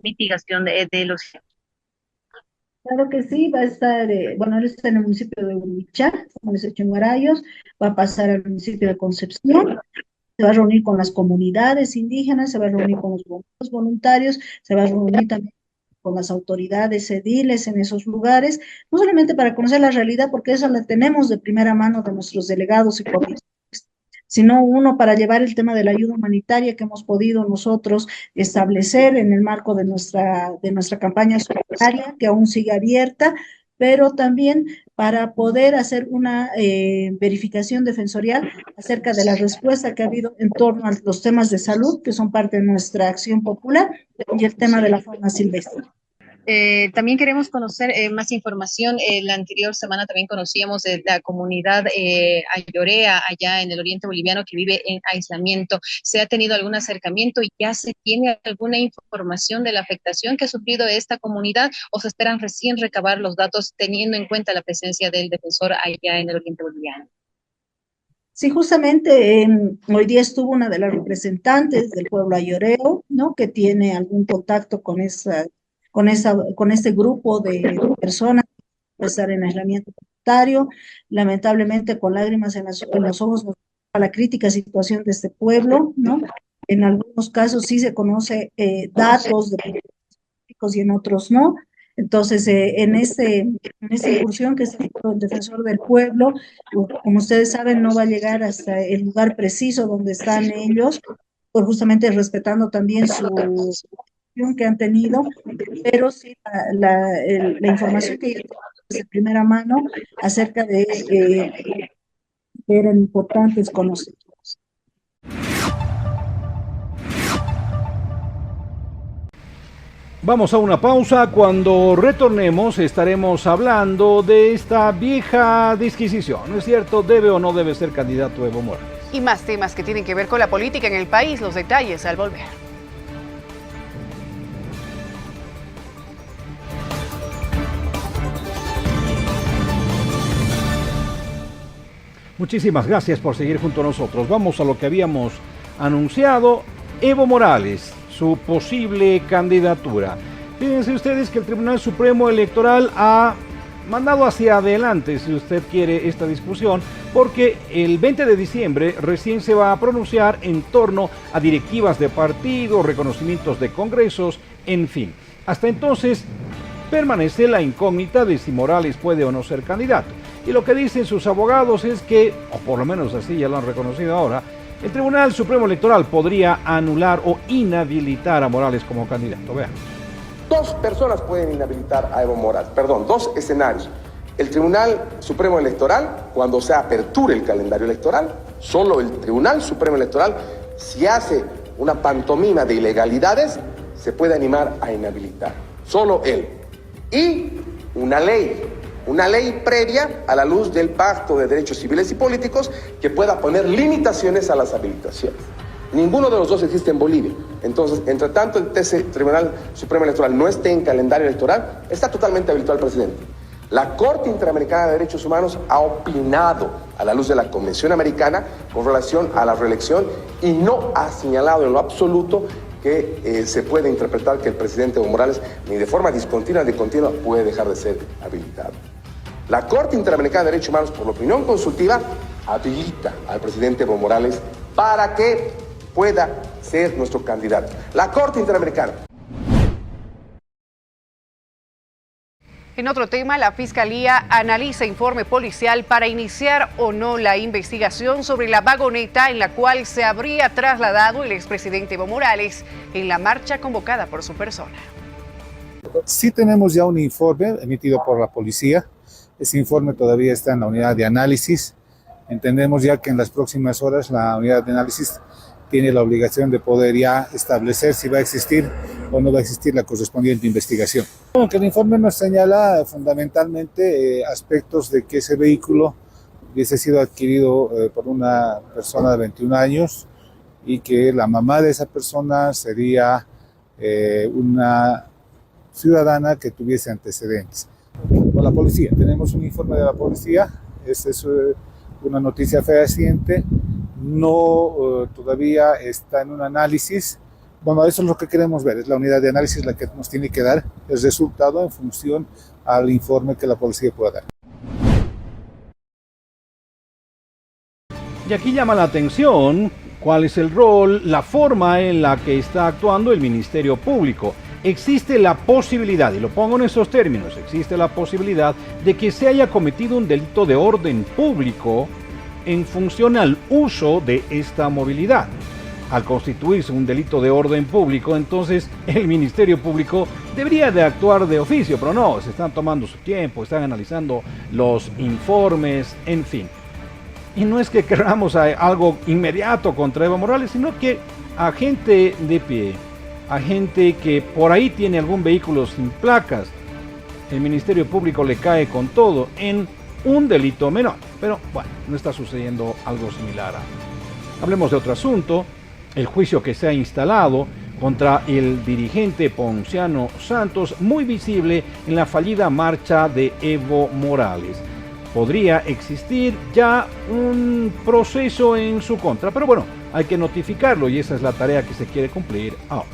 mitigación de los... Claro que sí, va a estar, bueno, él está en el municipio de Huichá, como les he dicho, en Guarayos, va a pasar al municipio de Concepción, se va a reunir con las comunidades indígenas, se va a reunir con los bomberos voluntarios, se va a reunir también con las autoridades ediles en esos lugares, no solamente para conocer la realidad, porque eso la tenemos de primera mano de nuestros delegados y comisiones, sino uno para llevar el tema de la ayuda humanitaria que hemos podido nosotros establecer en el marco de nuestra campaña solidaria, que aún sigue abierta, pero también para poder hacer una verificación defensorial acerca de la respuesta que ha habido en torno a los temas de salud, que son parte de nuestra acción popular, y el tema de la fauna silvestre. También queremos conocer más información. La anterior semana también conocíamos de la comunidad ayorea allá en el oriente boliviano que vive en aislamiento. ¿Se ha tenido algún acercamiento y ya se tiene alguna información de la afectación que ha sufrido esta comunidad, o se esperan recién recabar los datos teniendo en cuenta la presencia del defensor allá en el oriente boliviano? Sí, justamente hoy día estuvo una de las representantes del pueblo ayoreo, ¿no?, que tiene algún contacto con este grupo de personas que están en aislamiento voluntario, lamentablemente con lágrimas en los ojos a la crítica situación de este pueblo, ¿no? En algunos casos sí se conoce datos de políticos y en otros no. Entonces, en esta incursión que está haciendo el defensor del pueblo, como ustedes saben, no va a llegar hasta el lugar preciso donde están ellos, pues justamente respetando también su que han tenido, pero sí la información que yo tengo de primera mano acerca de eran importantes conocer. Vamos a una pausa. Cuando retornemos estaremos hablando de esta vieja disquisición. ¿No es cierto? ¿Debe o no debe ser candidato Evo Morales? Y más temas que tienen que ver con la política en el país. Los detalles al volver. Muchísimas gracias por seguir junto a nosotros. Vamos a lo que habíamos anunciado. Evo Morales, su posible candidatura. Fíjense ustedes que el Tribunal Supremo Electoral ha mandado hacia adelante, si usted quiere, esta discusión, porque el 20 de diciembre recién se va a pronunciar en torno a directivas de partido, reconocimientos de congresos, en fin. Hasta entonces permanece la incógnita de si Morales puede o no ser candidato. Y lo que dicen sus abogados es que, o por lo menos así ya lo han reconocido ahora, el Tribunal Supremo Electoral podría anular o inhabilitar a Morales como candidato. Vean. Dos personas pueden inhabilitar a Evo Morales, dos escenarios. El Tribunal Supremo Electoral, cuando se aperture el calendario electoral, solo el Tribunal Supremo Electoral, si hace una pantomima de ilegalidades, se puede animar a inhabilitar. Solo él. Y una ley previa a la luz del Pacto de Derechos Civiles y Políticos que pueda poner limitaciones a las habilitaciones. Ninguno de los dos existe en Bolivia. Entonces, entre tanto el Tribunal Supremo Electoral no esté en calendario electoral, está totalmente habilitado al presidente. La Corte Interamericana de Derechos Humanos ha opinado a la luz de la Convención Americana con relación a la reelección y no ha señalado en lo absoluto que se puede interpretar que el presidente Evo Morales, ni de forma discontinua ni continua, puede dejar de ser habilitado. La Corte Interamericana de Derechos Humanos, por la opinión consultiva, habilita al presidente Evo Morales para que pueda ser nuestro candidato. La Corte Interamericana. En otro tema, la Fiscalía analiza informe policial para iniciar o no la investigación sobre la vagoneta en la cual se habría trasladado el expresidente Evo Morales en la marcha convocada por su persona. Sí tenemos ya un informe emitido por la policía. Ese informe todavía está en la unidad de análisis. Entendemos ya que en las próximas horas la unidad de análisis tiene la obligación de poder ya establecer si va a existir o no va a existir la correspondiente investigación. Aunque el informe nos señala fundamentalmente aspectos de que ese vehículo hubiese sido adquirido por una persona de 21 años y que la mamá de esa persona sería una ciudadana que tuviese antecedentes. Con la policía, tenemos un informe de la policía, es una noticia fehaciente, no todavía está en un análisis. Bueno, eso es lo que queremos ver, es la unidad de análisis la que nos tiene que dar el resultado en función al informe que la policía pueda dar. Y aquí llama la atención cuál es el rol, la forma en la que está actuando el Ministerio Público. Existe la posibilidad, y lo pongo en esos términos, existe la posibilidad de que se haya cometido un delito de orden público en función al uso de esta movilidad. Al constituirse un delito de orden público, entonces el Ministerio Público debería de actuar de oficio, pero no, se están tomando su tiempo, están analizando los informes, en fin. Y no es que queramos algo inmediato contra Evo Morales, sino que a gente de pie, a gente que por ahí tiene algún vehículo sin placas, el Ministerio Público le cae con todo en un delito menor. Pero bueno, no está sucediendo algo similar. Hablemos de otro asunto, el juicio que se ha instalado contra el dirigente Ponciano Santos, muy visible en la fallida marcha de Evo Morales. Podría existir ya un proceso en su contra, pero bueno, hay que notificarlo y esa es la tarea que se quiere cumplir ahora.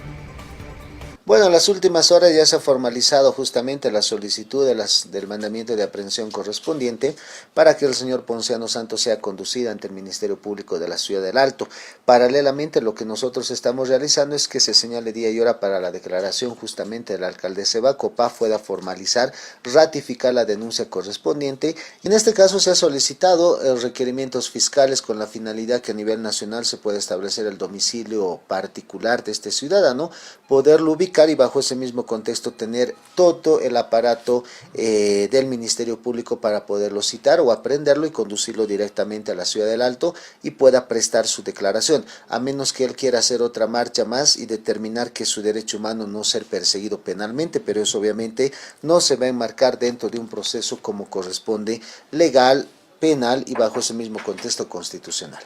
Bueno, en las últimas horas ya se ha formalizado justamente la solicitud del mandamiento de aprehensión correspondiente para que el señor Ponciano Santos sea conducido ante el Ministerio Público de la Ciudad del Alto. Paralelamente, lo que nosotros estamos realizando es que se señale día y hora para la declaración justamente de la alcaldesa Eva Copá pueda formalizar, ratificar la denuncia correspondiente. En este caso se ha solicitado requerimientos fiscales con la finalidad que a nivel nacional se pueda establecer el domicilio particular de este ciudadano, poderlo ubicar ubicar y bajo ese mismo contexto tener todo el aparato del Ministerio Público para poderlo citar o aprenderlo y conducirlo directamente a la Ciudad del Alto y pueda prestar su declaración, a menos que él quiera hacer otra marcha más y determinar que es su derecho humano no ser perseguido penalmente, pero eso obviamente no se va a enmarcar dentro de un proceso como corresponde, legal, penal y bajo ese mismo contexto constitucional.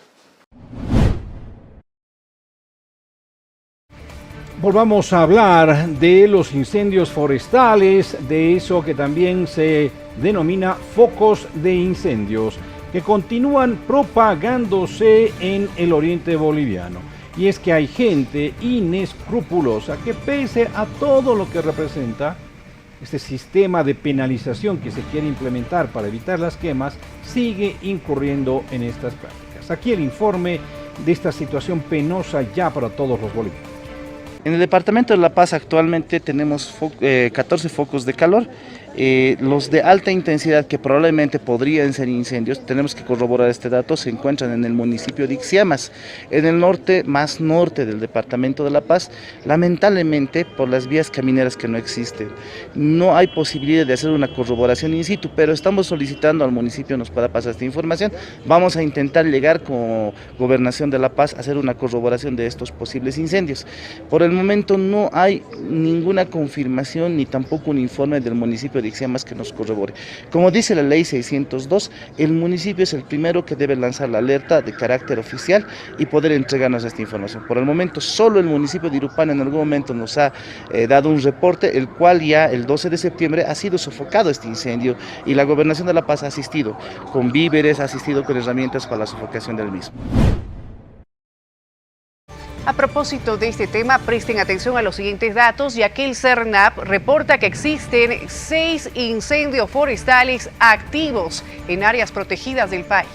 Volvamos a hablar de los incendios forestales, de eso que también se denomina focos de incendios, que continúan propagándose en el oriente boliviano. Y es que hay gente inescrupulosa que pese a todo lo que representa este sistema de penalización que se quiere implementar para evitar las quemas, sigue incurriendo en estas prácticas. Aquí el informe de esta situación penosa ya para todos los bolivianos. En el departamento de La Paz actualmente tenemos 14 focos de calor. Los de alta intensidad que probablemente podrían ser incendios, tenemos que corroborar este dato, se encuentran en el municipio de Ixiamas, en el norte, más norte del departamento de La Paz. Lamentablemente, por las vías camineras que no existen, no hay posibilidad de hacer una corroboración in situ, pero estamos solicitando al municipio nos pueda pasar esta información. Vamos a intentar llegar como Gobernación de La Paz a hacer una corroboración de estos posibles incendios. Por el momento no hay ninguna confirmación ni tampoco un informe del municipio de Ixiamas que nos corrobore. Como dice la ley 602, el municipio es el primero que debe lanzar la alerta de carácter oficial y poder entregarnos esta información. Por el momento, solo el municipio de Irupana en algún momento nos ha dado un reporte, el cual ya el 12 de septiembre ha sido sofocado este incendio y la Gobernación de La Paz ha asistido con víveres, ha asistido con herramientas para la sofocación del mismo. A propósito de este tema, presten atención a los siguientes datos, ya que el CERNAP reporta que existen 6 incendios forestales activos en áreas protegidas del país.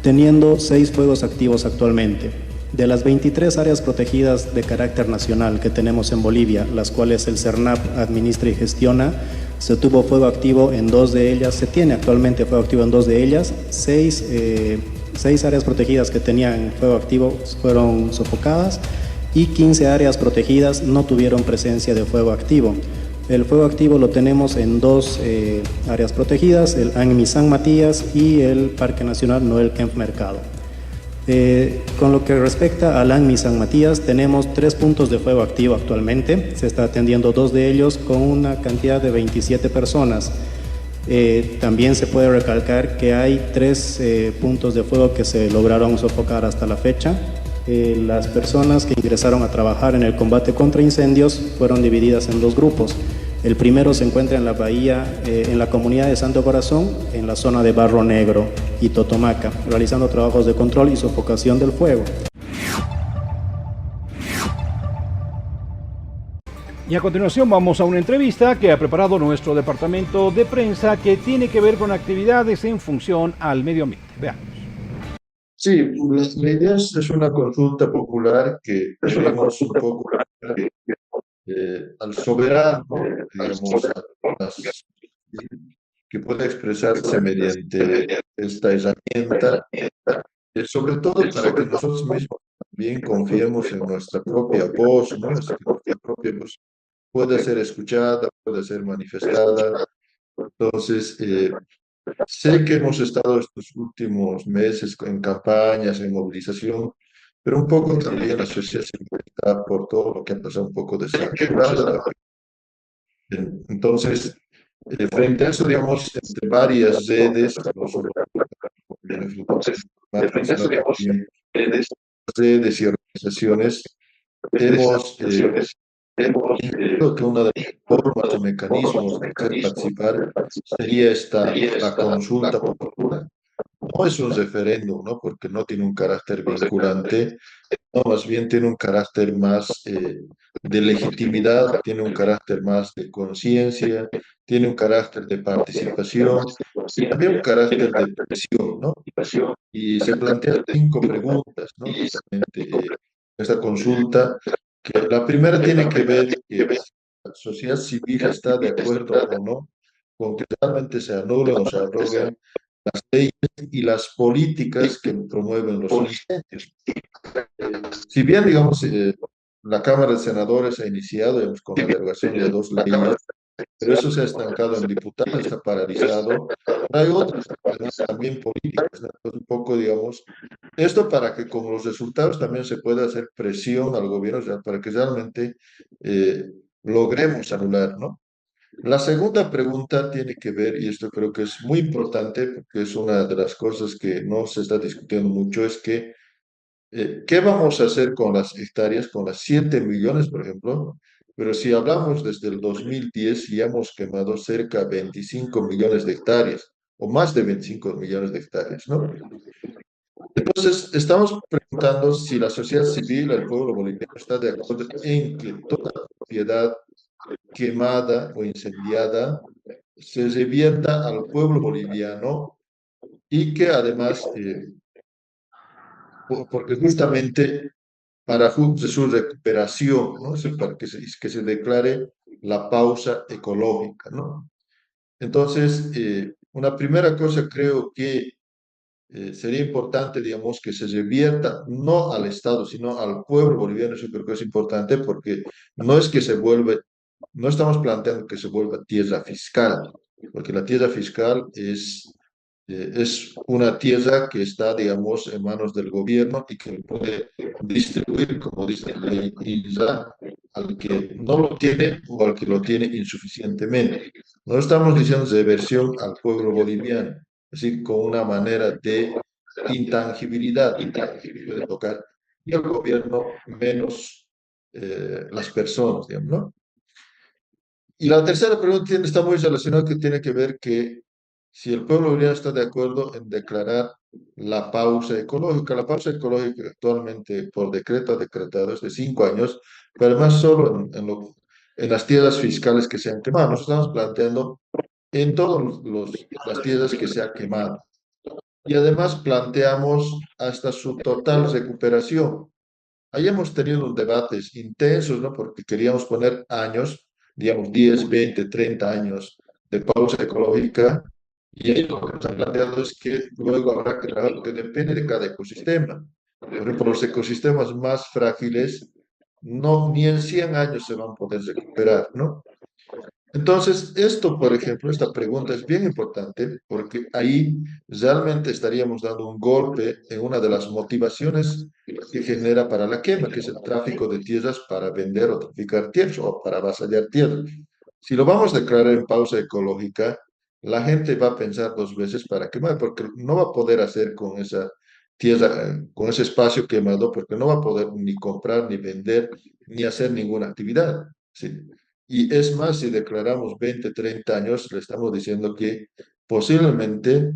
Teniendo 6 fuegos activos actualmente. De las 23 áreas protegidas de carácter nacional que tenemos en Bolivia, las cuales el CERNAP administra y gestiona, se tuvo fuego activo en 2 de ellas, se tiene actualmente fuego activo en 2 de ellas, 6 áreas protegidas que tenían fuego activo fueron sofocadas y 15 áreas protegidas no tuvieron presencia de fuego activo. El fuego activo lo tenemos en 2 áreas protegidas, el ANMI San Matías y el Parque Nacional Noel Kempf Mercado. Con lo que respecta al ANMI San Matías, tenemos 3 puntos de fuego activo actualmente, se está atendiendo 2 de ellos con una cantidad de 27 personas. También se puede recalcar que hay 3 puntos de fuego que se lograron sofocar hasta la fecha. Las personas que ingresaron a trabajar en el combate contra incendios fueron divididas en 2 grupos. El primero se encuentra en la bahía, en la comunidad de Santo Corazón, en la zona de Barro Negro y Totomaca, realizando trabajos de control y sofocación del fuego. Y a continuación vamos a una entrevista que ha preparado nuestro departamento de prensa que tiene que ver con actividades en función al medio ambiente. Veamos. Sí, la idea es una consulta popular que tenemos un poco al soberano, digamos, que pueda expresarse mediante esta herramienta, sobre todo para que nosotros mismos también confiemos en nuestra propia voz, ¿no? Nuestra propia voz puede ser escuchada, puede ser manifestada. Entonces, sé que hemos estado estos últimos meses en campañas, en movilización, pero un poco también la sociedad civil está por todo lo que ha pasado un poco desaturada. Entonces, frente a eso, digamos, entre varias redes, no solo redes y organizaciones, hemos creo que una de las formas o mecanismos de participar sería la consulta popular. No es un referéndum, ¿no? Porque no tiene un carácter vinculante, no, más bien tiene un carácter más de legitimidad, tiene un carácter más de conciencia, tiene un carácter de participación y también un carácter de presión, ¿no? Y se plantean 5 preguntas, ¿no? Justamente, esta consulta, que la primera tiene que ver que la sociedad civil está de acuerdo o no con que realmente se anulen o se arroguen las leyes y las políticas que promueven los incendios. Si bien, digamos, La Cámara de Senadores ha iniciado, digamos, con la derogación de 2 leyes, pero eso se ha estancado en diputados, está paralizado. Hay otras también políticas, ¿no? Entonces, un poco, digamos, esto para que con los resultados también se pueda hacer presión al gobierno, o sea, para que realmente logremos anular, ¿no? La segunda pregunta tiene que ver, y esto creo que es muy importante, porque es una de las cosas que no se está discutiendo mucho, es que ¿qué vamos a hacer con las hectáreas, con las 7 millones, por ejemplo? Pero si hablamos desde el 2010, ya hemos quemado cerca de 25 millones de hectáreas, o más de 25 millones de hectáreas, ¿no? Entonces, estamos preguntando si la sociedad civil, el pueblo boliviano, está de acuerdo en que toda propiedad quemada o incendiada se revierta al pueblo boliviano y que además, porque justamente para su recuperación, ¿no? Para que se declare la pausa ecológica, ¿no? Entonces, una primera cosa creo que sería importante, digamos, que se revierta no al Estado, sino al pueblo boliviano. Eso creo que es importante porque no es que se vuelve, no estamos planteando que se vuelva tierra fiscal, porque la tierra fiscal es una tierra que está, digamos, en manos del gobierno y que puede distribuir, como dice la ley INSA, al que no lo tiene o al que lo tiene insuficientemente. No estamos diciendo reversión al pueblo boliviano, es decir, con una manera de intangibilidad que puede tocar, y el gobierno menos las personas, digamos, ¿no? Y la tercera pregunta está muy relacionada, que tiene que ver que si el pueblo boliviano está de acuerdo en declarar la pausa ecológica. La pausa ecológica actualmente por decreto ha decretado es de 5 años, pero además solo en las tierras fiscales que se han quemado. Nosotros estamos planteando en todas las tierras que se han quemado. Y además planteamos hasta su total recuperación. Ahí hemos tenido debates intensos, ¿no? Porque queríamos poner años, digamos 10, 20, 30 años de pausa ecológica, y ahí lo que nos han planteado es que luego habrá que trabajar, porque depende de cada ecosistema. Por ejemplo, los ecosistemas más frágiles, ni en 100 años se van a poder recuperar, ¿no? Entonces, esto, por ejemplo, esta pregunta es bien importante porque ahí realmente estaríamos dando un golpe en una de las motivaciones que genera para la quema, que es el tráfico de tierras para vender o traficar tierras o para avasallar tierras. Si lo vamos a declarar en pausa ecológica, la gente va a pensar 2 veces para quemar, porque no va a poder hacer con esa tierra, con ese espacio quemado, porque no va a poder ni comprar, ni vender, ni hacer ninguna actividad, ¿sí? Y es más, si declaramos 20, 30 años, le estamos diciendo que posiblemente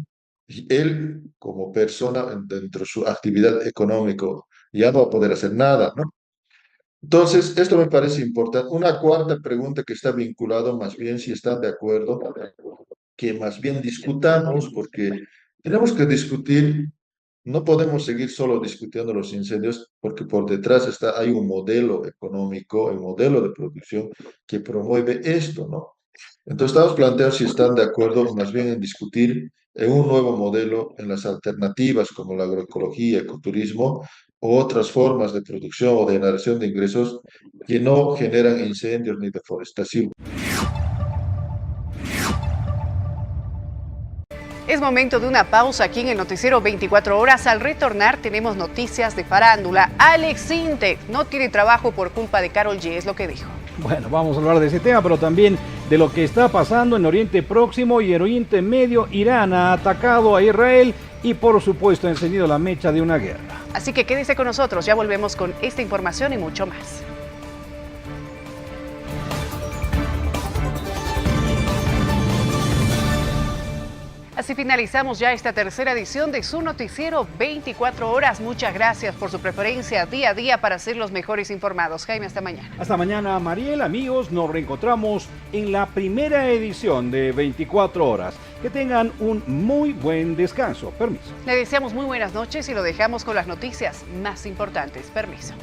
él, como persona, dentro de su actividad económica, ya no va a poder hacer nada, ¿no? Entonces, esto me parece importante. Una cuarta pregunta que está vinculada, más bien, si están de acuerdo, que más bien discutamos, porque tenemos que discutir. No podemos seguir solo discutiendo los incendios porque por detrás hay un modelo económico, un modelo de producción que promueve esto, ¿no? Entonces estamos planteando si están de acuerdo más bien en discutir en un nuevo modelo en las alternativas como la agroecología, ecoturismo o otras formas de producción o de generación de ingresos que no generan incendios ni deforestación. Es momento de una pausa aquí en el noticiero 24 horas. Al retornar tenemos noticias de farándula. Alex Sintek no tiene trabajo por culpa de Karol G, es lo que dijo. Bueno, vamos a hablar de ese tema, pero también de lo que está pasando en Oriente Próximo y en Oriente Medio. Irán ha atacado a Israel y por supuesto ha encendido la mecha de una guerra. Así que quédese con nosotros, ya volvemos con esta información y mucho más. Así finalizamos ya esta tercera edición de su noticiero 24 horas. Muchas gracias por su preferencia día a día para ser los mejores informados. Jaime, hasta mañana. Hasta mañana, Mariel. Amigos, nos reencontramos en la primera edición de 24 horas. Que tengan un muy buen descanso. Permiso. Le deseamos muy buenas noches y lo dejamos con las noticias más importantes. Permiso.